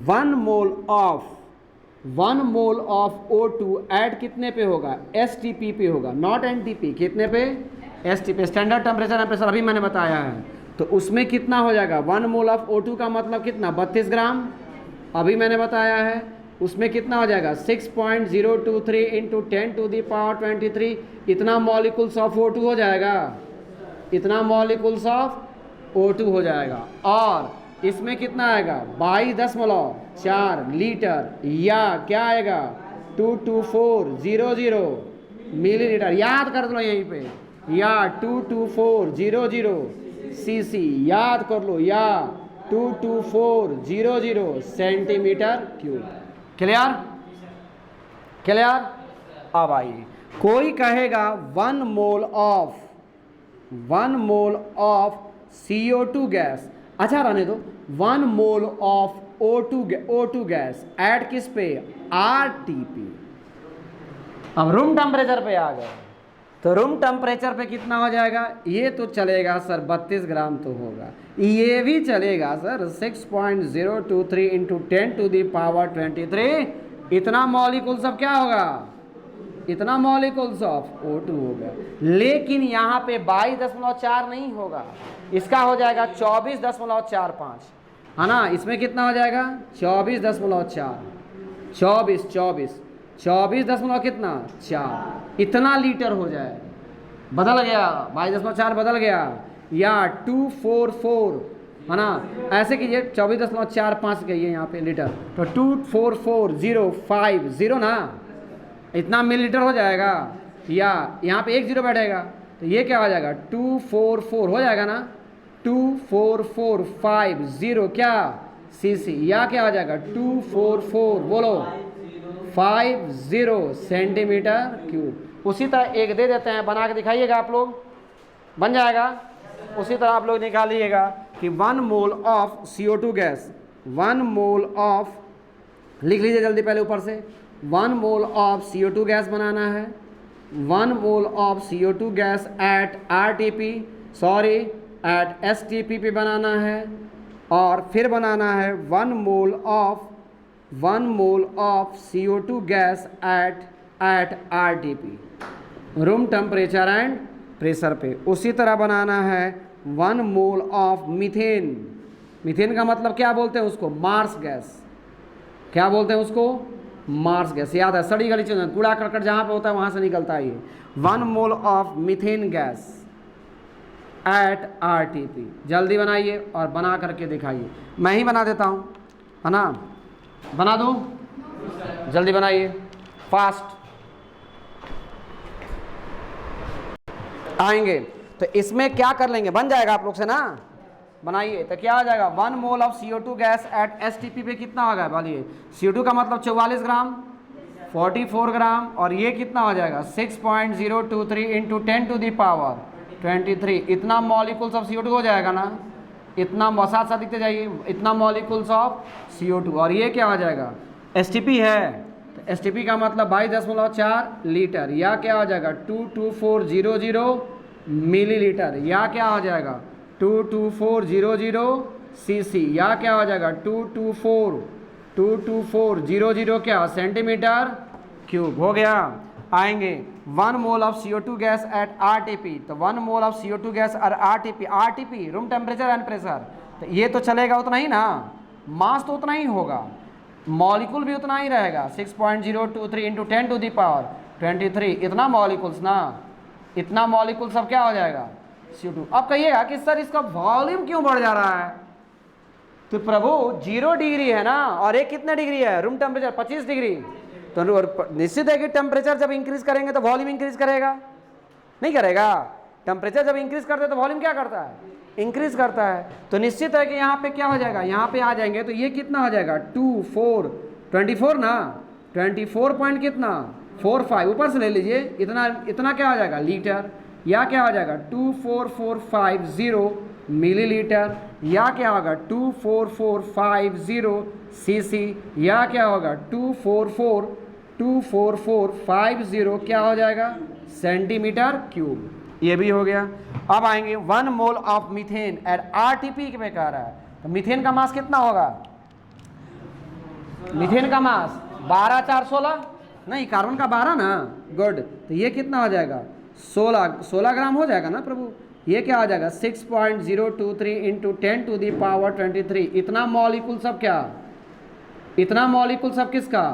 1 मोल ऑफ O2 ऐड कितने पे होगा? STP पे होगा, नॉट NTP। कितने पे? STP, standard temperature and pressure, अभी मैंने बताया है। तो उसमें कितना हो जाएगा? 1 मोल ऑफ O2 का मतलब कितना? 32 ग्राम, अभी मैंने बताया है। उसमें कितना हो जाएगा? 6.023 इंटू 10⁻23, इतना मॉलिक्यूल्स ऑफ O2 हो जाएगा, इतना मॉलिक्यूल्स ऑफ O2 हो जाएगा। और इसमें कितना आएगा? 22.4 लीटर, या क्या आएगा? 22400 मिलीलीटर, याद कर लो यहीं पे, या 22400 सीसी, याद कर लो, या 22400 सेंटीमीटर क्यूब। क्लियर? क्लियर? अब आइए, कोई कहेगा 1 मोल ऑफ CO2 गैस, अच्छा रहने दो, 1 mole of O2 gas add किस पे? RTP। अब रूम टेम्परेचर पे आ गए, तो रूम टेम्परेचर पे कितना हो जाएगा? ये तो चलेगा सर, 32 ग्राम तो होगा, ये भी चलेगा सर, 6.023 इंटू 10⁻23, इतना मॉलिक्यूल्स ऑफ क्या होगा? इतना मॉलिक्यूल्स ऑफ O2 होगा। लेकिन यहाँ पे 22.4 नहीं होगा, इसका हो जाएगा 24.45, है ना? इसमें कितना हो जाएगा? 24.4, 24 कितना? 4, इतना लीटर हो जाए। बदल गया, 22.4 बदल गया, या 244, है ना? ऐसे कीजिए, 24.45 कहिए यहाँ पे लीटर, तो 244,050 ना, इतना मिलीलीटर हो जाएगा। या यहाँ पे 1 0 बैठेगा, तो ये क्या हो जाएगा? 244 हो जाएगा ना, 24450 क्या? सीसी, या क्या हो जाएगा? 244 बोलो 50 सेंटीमीटर क्यूब। उसी तरह एक दे देते हैं, बना के दिखाइएगा आप लोग, बन जाएगा। उसी तरह आप लोग निकालिएगा कि 1 mole of CO2 gas, 1 mole of, लिख लीजिए जल्दी पहले ऊपर से, 1 मोल ऑफ CO2 गैस बनाना है, 1 mole of CO2 gas at STP पे बनाना है, और फिर बनाना है 1 mole of CO2 gas at RTP, room temperature and pressure पे। उसी तरह बनाना है 1 मोल ऑफ मीथेन। मीथेन का मतलब क्या बोलते हैं उसको? Marsh gas. क्या बोलते हैं उसको? Marsh gas. याद है, सड़ी गली चीज़, कूड़ा करकट जहाँ पे होता है वहाँ से निकलता है ये। 1 mole of methane gas at RTP। जल्दी बनाइए और बना करके दिखाइए। मैं ही बना देता हूँ, है ना? बना दूँ? जल्दी बनाइए, फास्ट आएंगे। तो इसमें क्या कर लेंगे? बन जाएगा आप लोग से ना, बनाइए। तो क्या आ जाएगा? 1 mole of CO2 gas at STP पे कितना होगा? बोलिए, CO2 का मतलब 44 ग्राम, 44 ग्राम, और ये कितना हो जाएगा? 6.023 इंटू 10⁻23, इतना मॉलिक्यूल्स ऑफ CO2 हो जाएगा ना, इतना, साथ साथ लिखते जाइए, इतना मॉलिक्यूल्स ऑफ CO2। और ये क्या हो जाएगा? STP है, तो STP का मतलब 22.4 लीटर, या क्या हो जाएगा? 22400 मिलीलीटर, या क्या हो जाएगा? 22400 सीसी, या क्या हो जाएगा? 22400 क्या? Centimetre cube. हो गया। आएंगे 1 mole of CO2 gas at RTP, तो 1 mole of CO2 gas at RTP room temperature and pressure, तो ये तो चलेगा उतना ही ना, मास तो उतना ही होगा, मॉलिक्यूल भी उतना ही रहेगा, 6.023 इंटू 10⁻23, इतना मॉलिक्यूल्स ना, इतना मॉलिक्यूल सब क्या हो जाएगा? CO2। अब कहिएगा कि सर इसका वॉल्यूम क्यों बढ़ जा रहा है? तो प्रभु 0 डिग्री है ना, और एक कितने डिग्री है? Room temperature 25 degree. तो निश्चित है कि टेम्परेचर जब इंक्रीज करेंगे तो वॉल्यूम इंक्रीज करेगा, नहीं करेगा? टेम्परेचर जब इंक्रीज करते हैं तो वॉल्यूम क्या करता है? इंक्रीज करता है। तो निश्चित है कि यहाँ पे क्या हो जाएगा? यहाँ पे आ जाएंगे तो ये कितना हो जाएगा? 24 ना, 24 पॉइंट कितना? 45, ऊपर से ले लीजिए, इतना क्या हो जाएगा? लीटर, या क्या हो जाएगा? 24450 मिलीलीटर, या क्या होगा? 24450 सीसी, या क्या होगा? 24450 क्या हो जाएगा? Centimetre cube. ये भी हो गया। अब आएंगे 1 mole of methane at RTP में कह रहा है, तो मीथेन का मास कितना होगा? मीथेन का मास 12,416 नहीं, कार्बन का 12 ना, गुड। तो ये कितना हो जाएगा? 16 ग्राम हो जाएगा ना प्रभु। ये क्या हो जाएगा? 6.023 इंटू 10 टू दी पावर 23। इतना मॉलिक्यूल सब क्या? इतना मॉलिक्यूल सब किसका?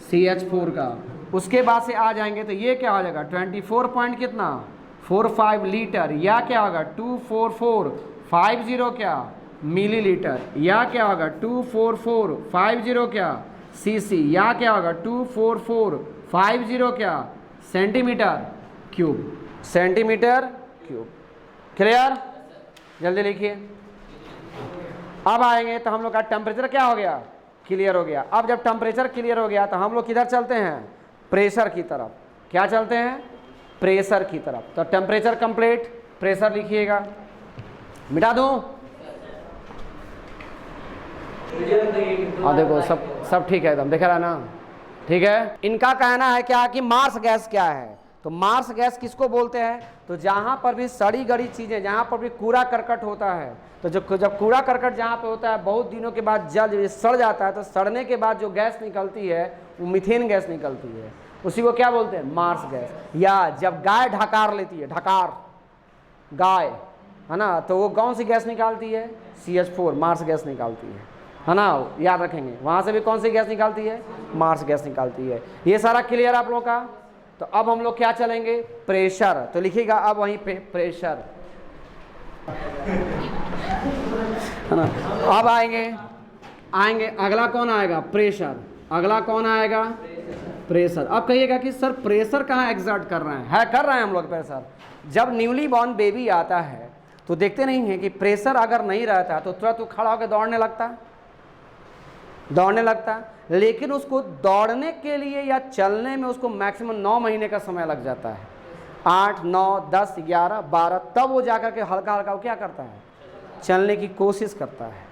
CH4 का। उसके बाद से आ जाएंगे तो ये क्या हो जाएगा? 24 पॉइंट कितना? 45 लीटर, या क्या होगा? 24450 क्या? मिलीलीटर, या क्या होगा? 24450 क्या? सीसी, या क्या होगा? 24450 क्या? Centimetre cube. Centimetre cube. Clear? जल्दी लिखिए। अब आएंगे तो हम लोग का टेम्परेचर क्या हो गया? क्लियर हो गया। अब जब टेम्परेचर क्लियर हो गया तो हम लोग किधर चलते हैं? प्रेशर की तरफ। क्या चलते हैं? प्रेशर की तरफ। तो टेम्परेचर कंप्लीट, प्रेशर लिखिएगा। मिटा दूं? देखो सब ठीक है एकदम, देख रहा है ना? ठीक है। इनका कहना है क्या कि मार्स गैस क्या है? तो मार्स गैस किसको बोलते हैं? तो जहां पर भी सड़ी गड़ी चीजें, जहां पर भी कूड़ा करकट होता है, तो जब कूड़ा करकट जहां पे होता है बहुत दिनों के बाद जल सड़ जाता है, तो सड़ने के बाद जो गैस निकलती है वो मीथेन गैस निकलती है। उसी को क्या बोलते हैं? Marsh gas. या जब गाय ढकार लेती है, ढकार गाय है ना, तो वो कौन सी गैस निकालती है? CH4 मार्स गैस निकालती है ना? याद रखेंगे। वहां से भी कौन सी गैस निकालती है? मार्स गैस निकालती है। ये सारा क्लियर आप लोगों का? तो अब हम लोग क्या चलेंगे? प्रेशर। तो लिखिएगा अब वहीं पे प्रेशर, है ना? अब आएंगे अगला कौन आएगा? प्रेशर। अगला कौन आएगा? प्रेशर। अब कहिएगा कि सर प्रेशर कहाँ एग्जर्ट कर रहे हैं? कर रहे हैं हम लोग प्रेशर। जब न्यूली बॉर्न बेबी आता है तो देखते नहीं है कि प्रेशर अगर नहीं रहता है तो तुरंत खड़ा होकर दौड़ने लगता, लेकिन उसको दौड़ने के लिए या चलने में उसको मैक्सिमम 9 महीने का समय लग जाता है। 8, 9, 10, 11, 12, तब वो जाकर के हल्का हल्का वो क्या करता है? चलने की कोशिश करता है।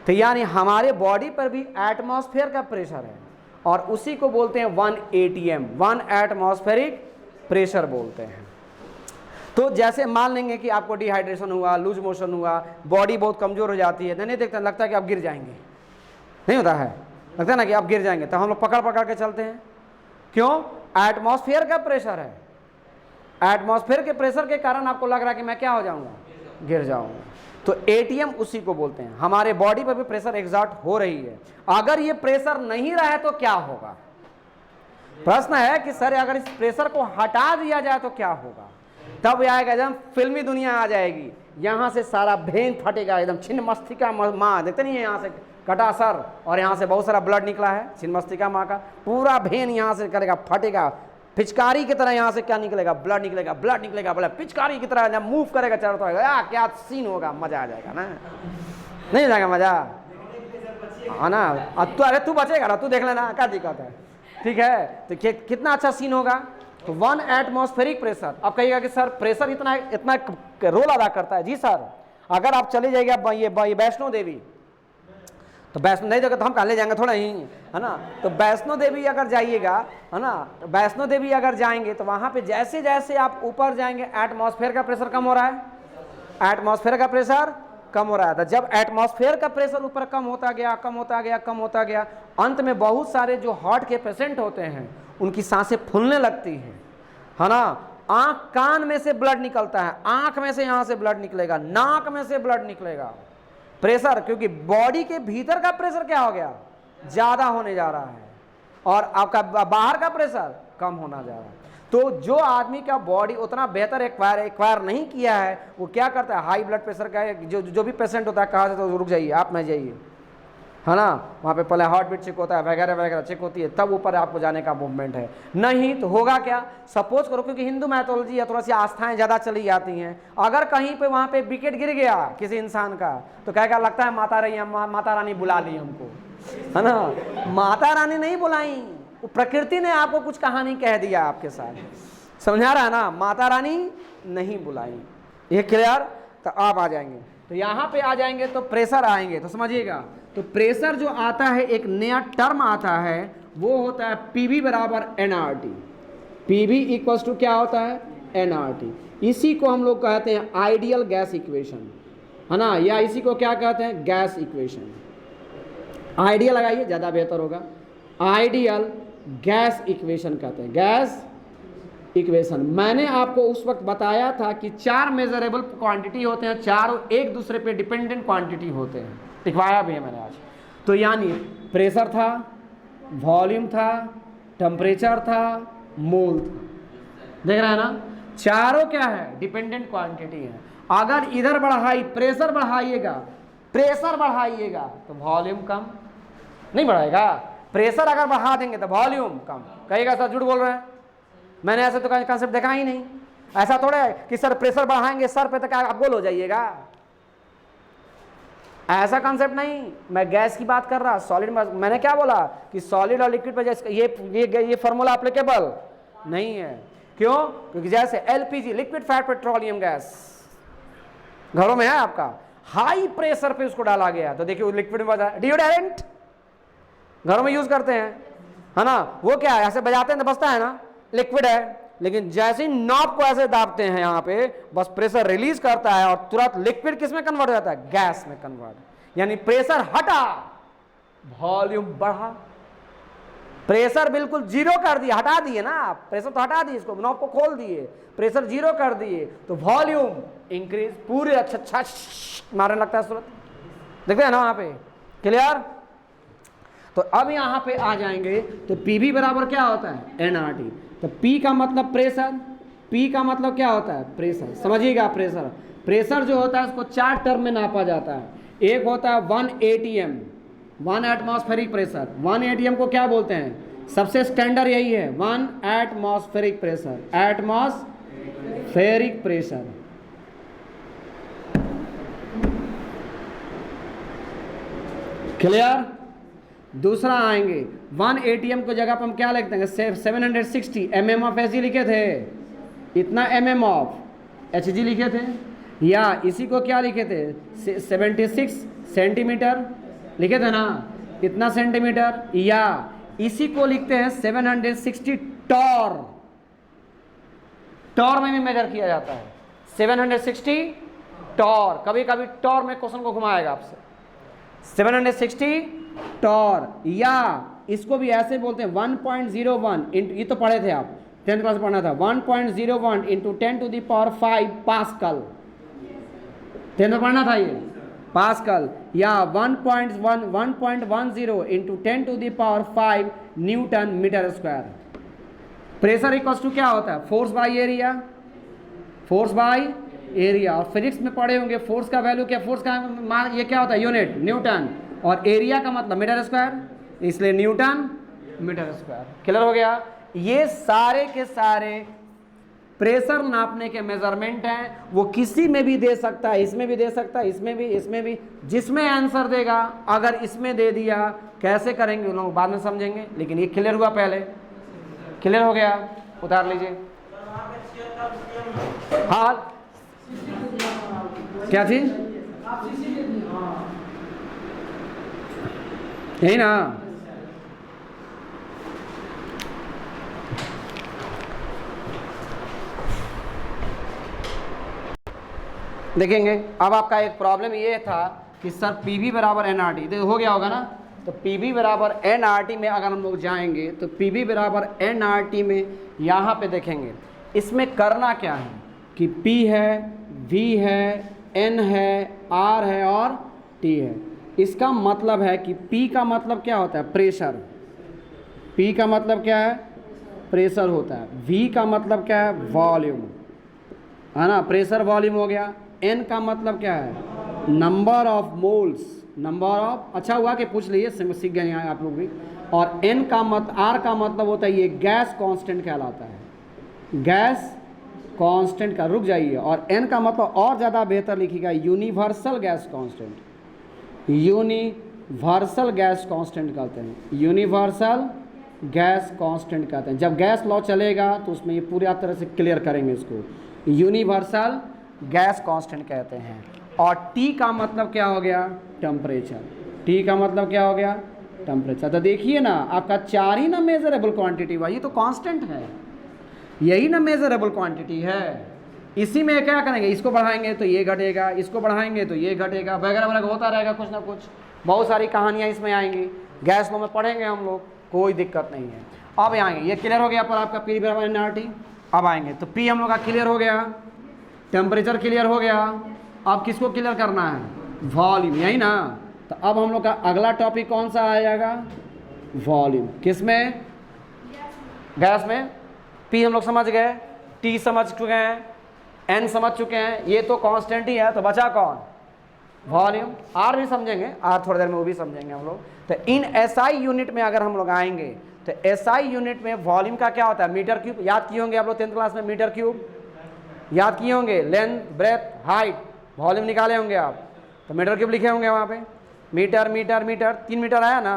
तो यानी हमारे बॉडी पर भी एटमॉस्फेयर का प्रेशर है और उसी को बोलते हैं 1 ATM, 1 एटमॉस्फेरिक प्रेशर बोलते हैं। तो जैसे मान लेंगे कि आपको डिहाइड्रेशन हुआ, लूज मोशन हुआ, बॉडी बहुत कमजोर हो जाती है, नहीं देखते, लगता है कि आप गिर जाएंगे, नहीं होता है? लगता है ना कि आप गिर जाएंगे, तो हम लोग पकड़ के चलते हैं। क्यों? एटमॉस्फेयर का प्रेशर है। एटमॉस्फेयर के प्रेशर के कारण आपको लग रहा है कि मैं क्या हो जाऊंगा? गिर जाऊंगा। तो ATM उसी को बोलते हैं। हमारे बॉडी पर भी प्रेशर एग्जर्ट हो रही है। अगर ये प्रेशर नहीं रहे तो क्या होगा? प्रश्न है कि सर अगर इस प्रेशर को हटा दिया जाए तो क्या होगा? तब आएगा जब फिल्मी दुनिया आ जाएगी। यहां से सारा भेन फटेगा, एकदम छिन्नमस्तिका माँ, देखते नहीं है यहाँ से कटा सर और यहाँ से बहुत सारा ब्लड निकला है, छिन्नमस्तिका माँ का पूरा भेन यहाँ से करेगा, फटेगा, पिचकारी की तरह यहाँ से क्या निकलेगा? ब्लड निकलेगा, पिचकारी की तरह जब मूव करेगा चारों तरफ, क्या सीन होगा, मजा आ जाएगा ना? नहीं जाएगा मजा? है ना? अरे तू बचेगा ना, तू देख लेना, क्या दिक्कत है? ठीक है। तो कितना अच्छा सीन होगा। तो 1 एटमॉस्फेरिक प्रेशर। अब कहिएगा कि सर प्रेशर इतना रोल अदा करता है। जी सर, अगर आप चले जाइएगा ये वैष्णो देवी, तो वैष्णो नहीं देखो तो हम कहाँ ले जाएंगे, थोड़ा ही, है ना? तो वैष्णो देवी अगर जाइएगा, है ना, तो वैष्णो देवी अगर जाएंगे तो वहाँ पे जैसे जैसे आप ऊपर जाएंगे एटमॉस्फेयर का प्रेशर कम हो रहा है, एटमॉस्फेयर का प्रेशर कम हो रहा था। जब एटमॉस्फेयर का प्रेशर ऊपर कम होता गया, अंत में बहुत सारे जो हार्ट के पेशेंट होते हैं उनकी सांसें फूलने लगती हैं, है ना? आंख कान में से ब्लड निकलता है, आंख में से यहाँ से ब्लड निकलेगा, नाक में से ब्लड निकलेगा। प्रेशर, क्योंकि बॉडी के भीतर का प्रेशर क्या हो गया? ज्यादा होने जा रहा है और आपका बाहर का प्रेशर कम होना जा रहा है। तो जो आदमी का बॉडी उतना बेहतर एक्वायर नहीं किया है, वो क्या करता है? हाई ब्लड प्रेशर का जो भी पेशेंट होता है, कहा से तो रुक जाइए, आप में जाइए, है ना? वहाँ पे पहले हार्ट बीट चेक होता है, वगैरह वगैरह चेक होती है, तब ऊपर आपको जाने का मूवमेंट है। नहीं तो होगा क्या? सपोज करो, क्योंकि हिंदू मैथोलॉजी है, थोड़ा सी आस्थाएं ज़्यादा चली जाती हैं, अगर कहीं पे वहाँ पे विकेट गिर गया किसी इंसान का, तो क्या लगता है माता रानी बुला ली हमको, है ना? माता रानी नहीं बुलाई, वो प्रकृति ने आपको कुछ कहानी कह दिया आपके साथ, समझा रहा है ना? माता रानी नहीं बुलाई। ये क्लियर? तो आप आ जाएंगे, तो यहाँ पे आ जाएंगे तो प्रेशर आएंगे, तो समझिएगा। तो प्रेशर जो आता है, एक नया टर्म आता है, वो होता है PV बराबर nRT। PV इक्वल्स टू क्या होता है? nRT। इसी को हम लोग कहते हैं आइडियल गैस इक्वेशन, है ना, या इसी को क्या कहते हैं, गैस इक्वेशन। आइडियल लगाइए ज़्यादा बेहतर होगा, आइडियल गैस इक्वेशन कहते हैं, गैस इक्वेशन। मैंने आपको उस वक्त बताया था कि 4 मेजरेबल क्वांटिटी होते हैं, चारों एक दूसरे पे डिपेंडेंट क्वांटिटी होते हैं, लिखवाया भी है मैंने आज। तो यानी प्रेशर था, वॉल्यूम था, टेम्परेचर था, मोल था, देख रहे हैं ना, चारों क्या है, डिपेंडेंट क्वांटिटी है। अगर इधर प्रेशर बढ़ाइएगा तो वॉल्यूम कम नहीं बढ़ाएगा, प्रेशर अगर बढ़ा देंगे तो वॉल्यूम कम। कहिएगा सर झूठ बोल रहे हैं, मैंने ऐसे तो कंसेप्ट देखा ही नहीं। ऐसा थोड़ा है कि सर प्रेशर बढ़ाएंगे सर पे तो क्या आप गोल हो जाइएगा, ऐसा कंसेप्ट नहीं। मैं गैस की बात कर रहा, सॉलिड में मैंने क्या बोला कि सॉलिड और लिक्विड पे जैसे ये फॉर्मूला एप्लीकेबल नहीं है। क्यों? क्योंकि जैसे LPG, liquid fat petroleum gas, घरों में है आपका, हाई प्रेशर पे उसको डाला गया तो देखिए लिक्विड में बजा, डिओडोरेंट घरों में यूज करते हैं, है ना, वो क्या है, ऐसे बजाते हैं तो बजता है ना, लिक्विड है। लेकिन जैसे ही नॉब को ऐसे दाबते हैं यहाँ पे, बस प्रेशर रिलीज करता है और तुरंत लिक्विड किस में कन्वर्ट हो जाता है, गैस में कन्वर्ट। यानी प्रेशर हटा, वॉल्यूम बढ़ा। प्रेशर बिल्कुल जीरो कर दिया, हटा दिए ना आप, प्रेशर तो हटा दिए, इसको नॉब को खोल दिए, प्रेशर जीरो कर दिए तो वॉल्यूम इंक्रीज, पूरे अच्छा मारने लगता है सूरत, देखते हैं ना वहां पे, क्लियर। तो अब यहां पे आ जाएंगे तो पीवी बराबर क्या होता है, एनआरटी। तो पी का मतलब प्रेशर, पी का मतलब क्या होता है, प्रेशर, समझिएगा। प्रेशर जो होता है उसको 4 टर्म में नापा जाता है। एक होता है 1 ATM, 1 एटमॉस्फेरिक प्रेशर। 1 ATM को क्या बोलते हैं, सबसे स्टैंडर्ड यही है, 1 atmospheric pressure, atmospheric pressure. Clear. दूसरा आएंगे 1 ATM को जगह पर हम क्या लिखते हैं, 760 mm ऑफ Hg लिखे थे, इतना mm ऑफ Hg लिखे थे, या इसी को क्या लिखे थे, 76 सेंटीमीटर लिखे थे ना, इतना सेंटीमीटर, या इसी को लिखते हैं 760 टॉर, टॉर में भी मेजर किया जाता है, 760 टॉर। कभी कभी टॉर में क्वेश्चन को घुमाएगा आपसे, 760 टॉर, या इसको भी ऐसे बोलते हैं 1.01 इंटू, ये तो पढ़े थे आप 10th क्लास में पढ़ना था, 1.01 into 10 to the power 5 pascal, 10th में पढ़ना था ये, पास्कल, या 1.10 into 10 to the power 5 newton metre square. Pressure equals to क्या होता है, force by area, force by area. और फिजिक्स में पढ़े होंगे फोर्स का वैल्यू क्या, फोर्स का मान ये क्या होता है, यूनिट, न्यूटन, और एरिया का मतलब मीटर स्क्वायर, इसलिए न्यूटन मीटर स्क्वायर। क्लियर हो गया। ये सारे के सारे प्रेशर नापने के मेजरमेंट हैं, वो किसी में भी दे सकता है, इसमें भी दे सकता है, इसमें भी, जिसमें आंसर देगा। अगर इसमें दे दिया कैसे करेंगे उन लोग बाद में समझेंगे, लेकिन ये क्लियर हुआ पहले, क्लियर हो गया, उतार लीजिए। हाँ क्या चीज, यही ना, देखेंगे। अब आपका एक प्रॉब्लम ये था कि सर पीवी बराबर एनआरटी, तो हो गया होगा ना। तो पीवी बराबर एनआरटी में अगर हम लोग जाएंगे तो पीवी बराबर एनआरटी में यहाँ पे देखेंगे, इसमें करना क्या है कि P है, V है, N है, R है और T है। इसका मतलब है कि P का मतलब क्या होता है, प्रेशर, P का मतलब क्या है, प्रेशर होता है। V का मतलब क्या है, वॉल्यूम, है ना, प्रेशर वॉल्यूम हो गया। N का मतलब क्या है, number of moles, number of, अच्छा हुआ कि पूछ लिए, सीख गए यहाँ आप लोग भी। और N का R का मतलब होता है, ये गैस कांस्टेंट कहलाता है, गैस कांस्टेंट का, रुक जाइए। और N का मतलब और ज़्यादा बेहतर लिखिएगा, universal gas constant, universal gas constant कहते हैं, यूनिवर्सल गैस कांस्टेंट कहते हैं। जब गैस लॉ चलेगा तो उसमें ये पूरी तरह से क्लियर करेंगे इसको, यूनिवर्सल गैस कांस्टेंट कहते हैं। और T का मतलब क्या हो गया, टेम्परेचर, T का मतलब क्या हो गया, टेम्परेचर। तो देखिए ना, आपका 4 ही ना मेजरेबल क्वांटिटी हुआ, ये तो कांस्टेंट है, यही ना मेजरेबल क्वांटिटी है, इसी में क्या करेंगे, इसको बढ़ाएंगे तो ये घटेगा, इसको बढ़ाएंगे तो ये घटेगा, वगैरह वगैरह होता रहेगा कुछ ना कुछ, बहुत सारी कहानियाँ इसमें आएंगी, गैस लो में पढ़ेंगे हम लोग, कोई दिक्कत नहीं है। अब आएंगे, ये क्लियर हो गया पर आपका पी बराबर एनआरटी। अब आएंगे तो पी हम लोग का क्लियर हो गया, टेम्परेचर क्लियर हो गया। अब किसको क्लियर करना है, वॉल्यूम, यही ना। तो अब हम लोग का अगला टॉपिक कौन सा आ जाएगा, वॉल्यूम। किस में, गैस में। पी हम लोग समझ गए, टी समझ चुके हैं, एन समझ चुके हैं, ये तो कांस्टेंट ही है, तो बचा कौन, वॉल्यूम। आर भी समझेंगे, आर थोड़ी देर में वो भी समझेंगे हम लोग। तो इन एसआई यूनिट में अगर हम लोग आएंगे तो एसआई यूनिट में वॉल्यूम का क्या होता है, मीटर क्यूब। याद किए होंगे आप लोग 10th क्लास में, मीटर क्यूब याद किए होंगे, लेंथ ब्रेथ हाइट, वॉल्यूम निकाले होंगे आप, तो मीटर क्यूब लिखे होंगे वहाँ पे। मीटर मीटर मीटर, 3 मीटर आया ना,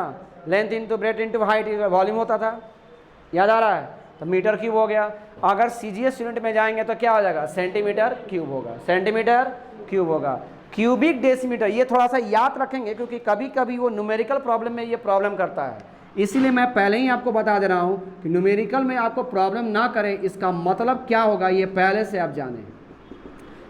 length into breadth into height volume होता था, याद आ रहा है, तो मीटर क्यूब हो गया। अगर सीजीएस यूनिट में जाएंगे तो क्या हो जाएगा, सेंटीमीटर क्यूब होगा, सेंटीमीटर क्यूब होगा। क्यूबिक डेसीमीटर, ये थोड़ा सा याद रखेंगे क्योंकि कभी कभी वो न्यूमेरिकल प्रॉब्लम में ये प्रॉब्लम करता है, इसीलिए मैं पहले ही आपको बता दे रहा हूँ कि न्यूमेरिकल में आपको प्रॉब्लम ना करे, इसका मतलब क्या होगा ये पहले से आप जानें।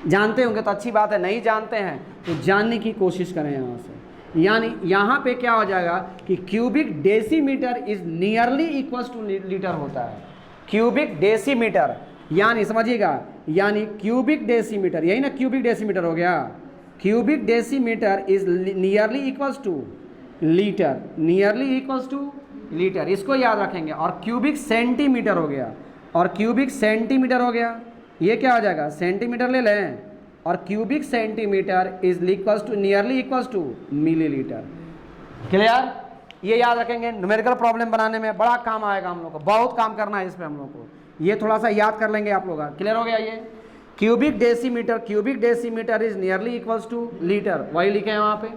जानते होंगे तो अच्छी बात है, नहीं जानते हैं तो जानने की कोशिश करें यहाँ से। यानी यहाँ पे क्या हो जाएगा कि cubic decimetre is nearly equals two litre होता है। क्यूबिक डेसीमीटर यानी समझिएगा, यानी क्यूबिक डेसीमीटर, यही ना क्यूबिक डेसीमीटर हो गया। Cubic decimetre is nearly equals two litre, nearly equals two litre, इसको याद रखेंगे। और क्यूबिक सेंटीमीटर हो गया, और क्यूबिक सेंटीमीटर हो गया, ये क्या हो जाएगा, सेंटीमीटर ले लें, और cubic centimetre is equals to nearly equals to millilitre. Clear, ये याद रखेंगे, न्यूमेरिकल प्रॉब्लम बनाने में बड़ा काम आएगा हम लोग को, बहुत काम करना है इस पर हम लोग को, ये थोड़ा सा याद कर लेंगे आप लोग। क्लियर हो गया ये, cubic decimetre, cubic decimetre is nearly equals two litre, वही लिखे हैं वहाँ पे,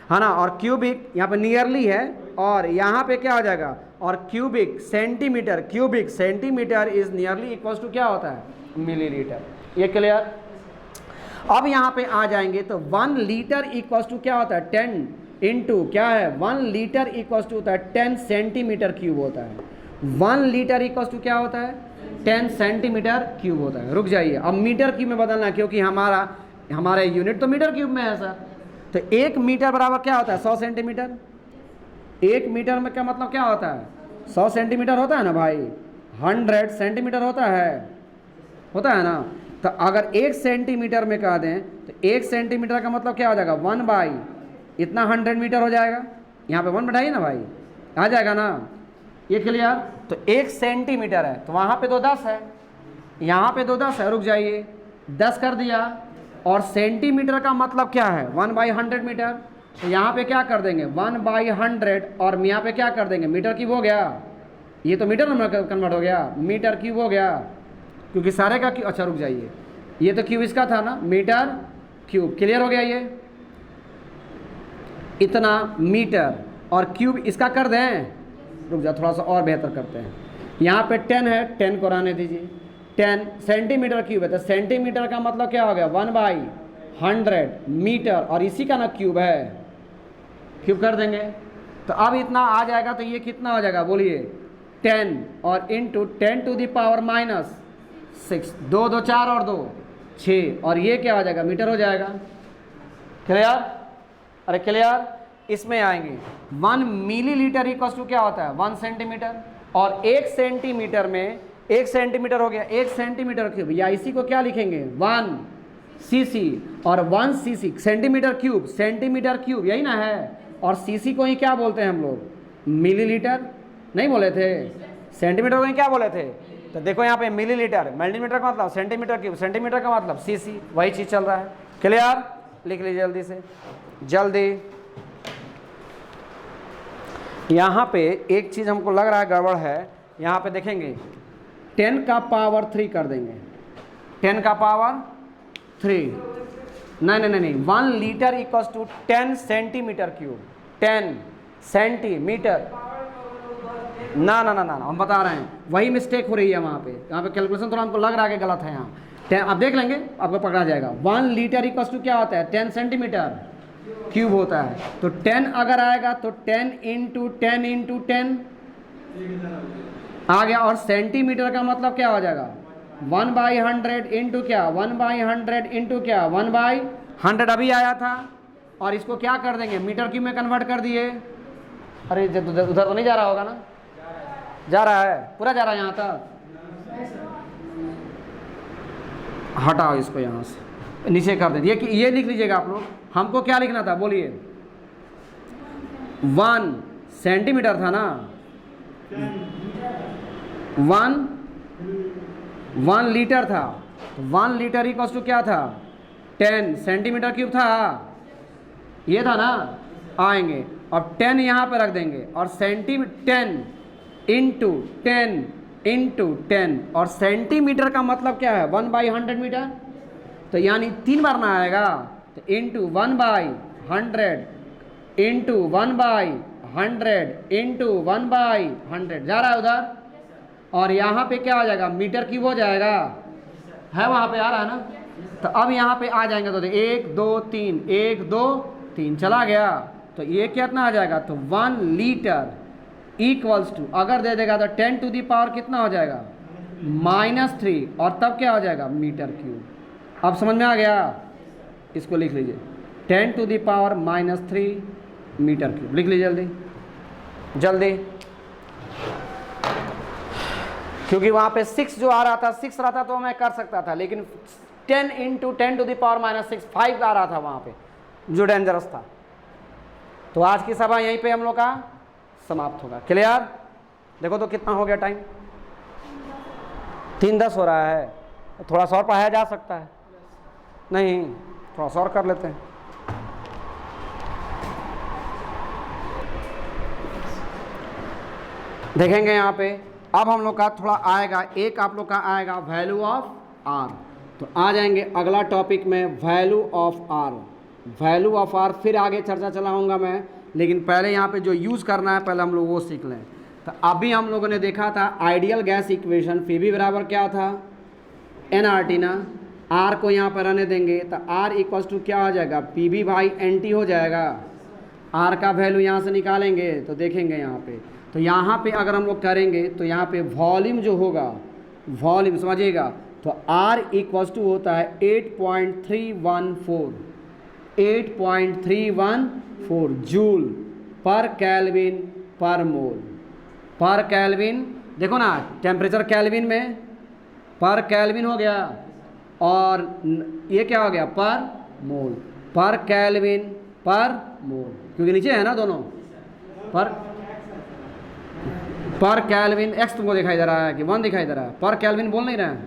है ना। और क्यूबिक यहाँ पे नियरली है, और यहाँ पे क्या हो जाएगा, और cubic centimetre, cubic centimetre is nearly equals to क्या होता है, मिलीलीटर। ये क्लियर। अब यहाँ पे आ जाएंगे तो 1 लीटर इक्वल्स टू क्या होता है, 10 इंटू क्या है, 1 लीटर इक्वल्स टू होता है 10 सेंटीमीटर क्यूब होता है। 1 लीटर इक्वल्स टू क्या होता है, 10 सेंटीमीटर क्यूब होता है। रुक जाइए, अब मीटर क्यूब में बदलना, क्योंकि हमारा यूनिट तो मीटर क्यूब में है सर। तो 1 मीटर बराबर क्या होता है, 100 सेंटीमीटर। 1 मीटर में क्या मतलब क्या होता है, 100 सेंटीमीटर होता है ना भाई, 100 सेंटीमीटर होता है ना। तो अगर 1 सेंटीमीटर में कह दें तो 1 सेंटीमीटर का मतलब क्या हो जाएगा, 1 बाई इतना 100 मीटर हो जाएगा। यहाँ पे 1 बैठाइए ना भाई, आ जाएगा ना, ये क्लियर। तो 1 सेंटीमीटर है तो वहाँ पे 2 10 है, यहाँ पे 2 10 है, रुक जाइए, 10 कर दिया। और सेंटीमीटर का मतलब क्या है, 1 बाई 100 मीटर, तो यहाँ पे क्या कर देंगे 1 बाई 100, और यहाँ पे क्या कर देंगे, मीटर क्यूब हो गया। ये तो मीटर में कन्वर्ट हो गया, मीटर क्यूब हो गया, क्योंकि सारे का क्यूब। अच्छा रुक जाइए, ये तो क्यूब इसका था ना, मीटर क्यूब। क्लियर हो गया ये, इतना मीटर, और क्यूब इसका कर दें, रुक जा थोड़ा सा और बेहतर करते हैं। यहाँ पे 10 है, 10 को रहने दीजिए, 10 सेंटीमीटर क्यूब है, तो सेंटीमीटर का मतलब क्या हो गया, 1 बाई 100 मीटर, और इसी का ना क्यूब है, क्यूब कर देंगे। तो अब इतना आ जाएगा, तो ये कितना हो जाएगा बोलिए, 10 और इंटू 10 टू द पावर -6, 2 2 4 और 2 6, और ये क्या हो जाएगा, मीटर हो जाएगा। क्लियर, अरे क्लियर। इसमें आएंगे 1 मिलीलीटर इक्वल्स टू क्या होता है, 1 सेंटीमीटर, और 1 सेंटीमीटर में 1 सेंटीमीटर हो गया 1 सेंटीमीटर क्यूब, या इसी को क्या लिखेंगे 1 सीसी, और 1 सीसी सेंटीमीटर क्यूब यही ना है, और सीसी को ही क्या बोलते हैं हम लोग, मिलीलीटर नहीं बोले थे, सेंटीमीटर को ही क्या बोले थे। तो देखो यहाँ पे मिलीलीटर, मिलीमीटर का मतलब सेंटीमीटर क्यूब, सेंटीमीटर का मतलब सीसी, वही चीज़ चल रहा है। क्लियर, लिख लीजिए जल्दी से, जल्दी। यहाँ पे एक चीज़ हमको लग रहा है गड़बड़ है, यहाँ पे देखेंगे 10 का पावर 3 कर देंगे, 10 का पावर 3, नहीं, 1 litre equals to 10 centimetre cube, 10 centimetre, ना हम बता रहे हैं, वही मिस्टेक हो रही है वहाँ पे कैलकुलेशन थोड़ा हमको लग रहा है कि गलत है यहाँ। 10 आप देख लेंगे, आपको पकड़ा जाएगा। 1 लीटर इक्वल्स टू क्या होता है, 10 सेंटीमीटर क्यूब होता है। तो 10 अगर आएगा तो 10 इंटू 10 इंटू 10 आ गया, और सेंटीमीटर का मतलब क्या हो जाएगा 1/100 इंटू क्या, 1/100 इंटू क्या, 1/100 अभी आया था, और इसको क्या कर देंगे, मीटर क्यूब में कन्वर्ट कर दिए। अरे उधर तो नहीं जा रहा होगा ना, जा रहा है, पूरा जा रहा है यहाँ तक। हटाओ इसको यहाँ से, नीचे कर दें। ये लिख लीजिएगा आप लोग। हमको क्या लिखना था बोलिए, 1 सेंटीमीटर था ना, 1 लीटर था, 1 लीटर इक्वल्स टू क्या था, 10 सेंटीमीटर क्यूब था, ये था ना। आएंगे और 10 यहाँ पे रख देंगे, और 10 इंटू 10 इंटू 10, और सेंटीमीटर का मतलब क्या है, 1/100 मीटर, तो यानी 3 बार ना आएगा, तो इंटू 1/100 इंटू 1/100 इंटू 1/100 जा रहा है उधर, और यहाँ पे क्या हो जाएगा, मीटर क्यूब हो जाएगा, है वहाँ पे आ रहा है ना। तो अब यहाँ पे आ जाएंगे तो 1 2 3 1 2 3 चला गया, तो ये कितना आ जाएगा, तो 1 लीटर इक्वल्स टू, अगर दे देगा तो 10 टू दी पावर कितना हो जाएगा, -3, और तब क्या हो जाएगा, मीटर क्यूब। अब समझ में आ गया, इसको लिख लीजिए, 10 to the power -3 metre cube, लिख लीजिए जल्दी जल्दी, क्योंकि वहाँ पे 6 जो आ रहा था, 6 रहा था तो मैं कर सकता था, लेकिन 10 इंटू 10 टू दी पावर -6 5 आ रहा था वहाँ पे, जो डेंजरस था। तो आज की सभा यहीं पे हम लोग का समाप्त होगा। क्लियर? देखो तो कितना हो गया टाइम, 3:10 हो रहा है, थोड़ा सा और पढ़ाया जा सकता है, नहीं थोड़ा सा और कर लेते हैं। देखेंगे यहाँ पे, अब हम लोग का थोड़ा आएगा, एक आप लोग का आएगा वैल्यू ऑफ आर। तो आ जाएंगे अगला टॉपिक में value of R, value of R फिर आगे चर्चा चलाऊंगा मैं, लेकिन पहले यहाँ पे जो यूज़ करना है पहले हम लोग वो सीख लें। तो अभी हम लोगों ने देखा था आइडियल गैस इक्वेशन, पी बराबर क्या था, NRT ना, आर को यहाँ पर रहने देंगे, तो आर इक्वल्स टू क्या हो जाएगा, PV/NT हो जाएगा। आर का वैल्यू यहाँ से निकालेंगे तो देखेंगे यहाँ पे, तो यहाँ पे अगर हम लोग करेंगे तो यहाँ पे वॉल्यूम जो होगा, वॉल्यूम समझिएगा, तो आर इक्वल्स टू होता है 8.314 जूल पर केल्विन पर मोल, पर केल्विन, देखो ना टेम्परेचर केल्विन में, पर केल्विन हो गया, और ये क्या हो गया, पर मोल, पर केल्विन पर मोल, क्योंकि नीचे है ना दोनों, पर केल्विन, एक्स तुमको दिखाई दे रहा है कि 1 दिखाई दे रहा है, पर केल्विन बोल नहीं रहे हैं,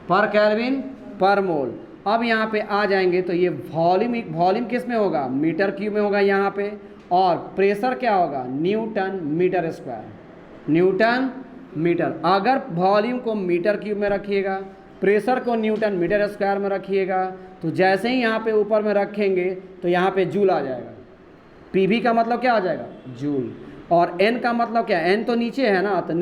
पर केल्विन पर मोल। अब यहाँ पे आ जाएंगे तो ये वॉल्यूम किस में होगा, मीटर क्यूब में होगा यहाँ पे, और प्रेशर क्या होगा, newton metre square, newton metre. अगर वॉल्यूम को मीटर क्यूब में रखिएगा, प्रेशर को न्यूटन मीटर स्क्वायर में रखिएगा, तो जैसे ही यहाँ पे ऊपर में रखेंगे तो यहाँ पे जूल आ जाएगा, PV का मतलब क्या आ जाएगा, जूल, और N का मतलब क्या, N तो नीचे है ना, तो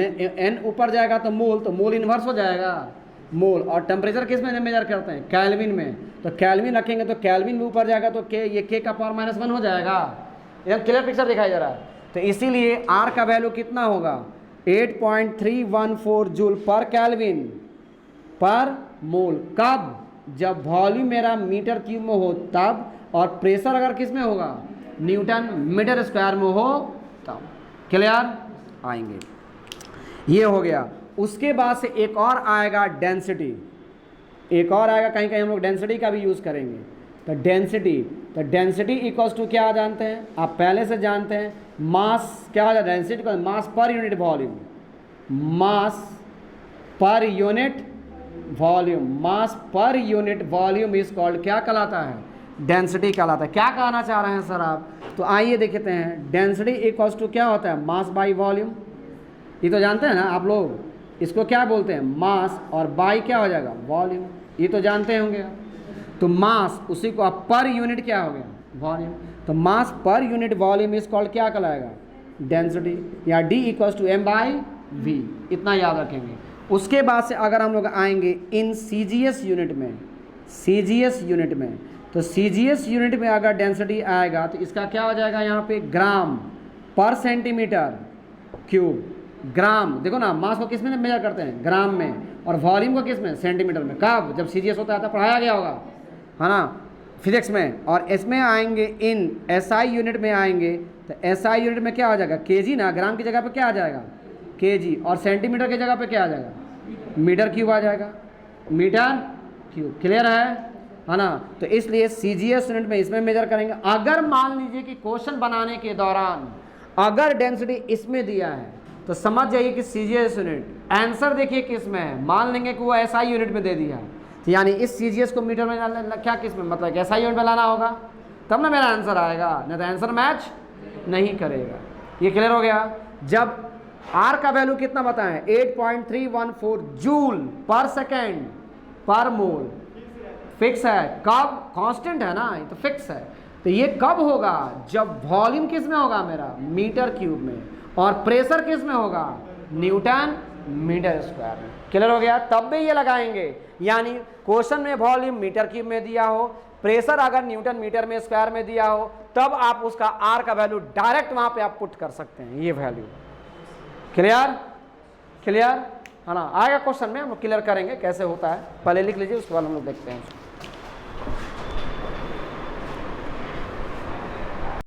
N ऊपर जाएगा तो मोल इन्वर्स हो जाएगा, मोल। और टेम्परेचर किस में मेजर करते हैं, केल्विन में, तो केल्विन रखेंगे तो केल्विन भी ऊपर जाएगा, तो ये K का पावर -1 हो जाएगा। एकदम क्लियर पिक्चर दिखाई दे रहा है। तो इसीलिए R का वैल्यू कितना होगा, 8.314 जूल पर केल्विन पर मोल, कब, जब वॉल्यूम मेरा मीटर क्यूब में हो तब, और प्रेशर अगर किस में होगा, न्यूटन मीटर स्क्वायर में हो तब। क्लियर? आएंगे, ये हो गया। उसके बाद से एक और आएगा डेंसिटी, एक और आएगा, कहीं कहीं हम लोग डेंसिटी का भी यूज़ करेंगे। तो डेंसिटी इक्वल्स टू क्या जानते हैं, आप पहले से जानते हैं, मास क्या हो जाता है, डेंसिटी को मास per unit volume, mass per unit volume, mass per unit volume is called, क्या कहलाता है, डेंसिटी कहलाता है। क्या कहना चाह रहे हैं सर आप, तो आइए देखते हैं, डेंसिटी इक्वल्स टू क्या होता है, मास बाई वॉल्यूम, ये तो जानते हैं ना आप लोग, इसको क्या बोलते हैं, मास, और बाई क्या हो जाएगा, वॉल्यूम, ये तो जानते होंगे। तो मास, उसी को आप पर यूनिट क्या हो गया, वॉल्यूम, तो मास per unit volume is called क्या कहलाएगा, डेंसिटी, या D इक्वल्स टू m/v, इतना याद रखेंगे। उसके बाद से अगर हम लोग आएंगे इन CGS यूनिट में, CGS यूनिट में, तो CGS यूनिट में अगर डेंसिटी आएगा तो इसका क्या हो जाएगा, यहाँ पे ग्राम पर सेंटीमीटर क्यूब, ग्राम, देखो ना मास को किस में मेजर करते हैं, ग्राम में, और वॉल्यूम को किस में, सेंटीमीटर में। कब, जब सीजीएस होता है तो पढ़ाया गया होगा, है ना, फिजिक्स में। और इसमें आएंगे इन एसआई यूनिट में आएंगे, तो एसआई यूनिट में क्या हो जाएगा, केजी ना, ग्राम की जगह पे क्या आ जाएगा, केजी, और सेंटीमीटर की जगह पे क्या आ जाएगा, मीटर क्यूब आ जाएगा, मीटर क्यूब। क्लियर है ना। तो इसलिए सीजीएस यूनिट में इसमें मेजर करेंगे। अगर मान लीजिए कि क्वेश्चन बनाने के दौरान अगर डेंसिटी इसमें दिया है तो समझ जाइए कि सीजीएस यूनिट, आंसर देखिए किस में है, मान लेंगे कि वो एसआई यूनिट में दे दिया है, तो यानी इस सीजीएस को मीटर में क्या किस में, मतलब एसआई यूनिट में लाना होगा, तब ना मेरा आंसर आएगा, नहीं तो आंसर मैच नहीं करेगा। ये क्लियर हो गया। जब आर का वैल्यू कितना बताएं, 8.314 जूल पर सेकेंड पर मोल, फिक्स है। कब, कांस्टेंट है ना, ये तो फिक्स है। तो ये कब होगा, जब वॉल्यूम किस में होगा मेरा, मीटर क्यूब में, और प्रेशर किस में होगा, न्यूटन मीटर स्क्वायर में। क्लियर हो गया। तब भी ये लगाएंगे, यानी क्वेश्चन में वॉल्यूम मीटर क्यूब में दिया हो, प्रेशर अगर न्यूटन मीटर में स्क्वायर में दिया हो, तब आप उसका आर का वैल्यू डायरेक्ट वहां पे आप पुट कर सकते हैं, ये वैल्यू। क्लियर, क्लियर है ना। आएगा क्वेश्चन में हम लोग क्लियर करेंगे कैसे होता है, पहले लिख लीजिए, उसके बाद हम लोग देखते हैं।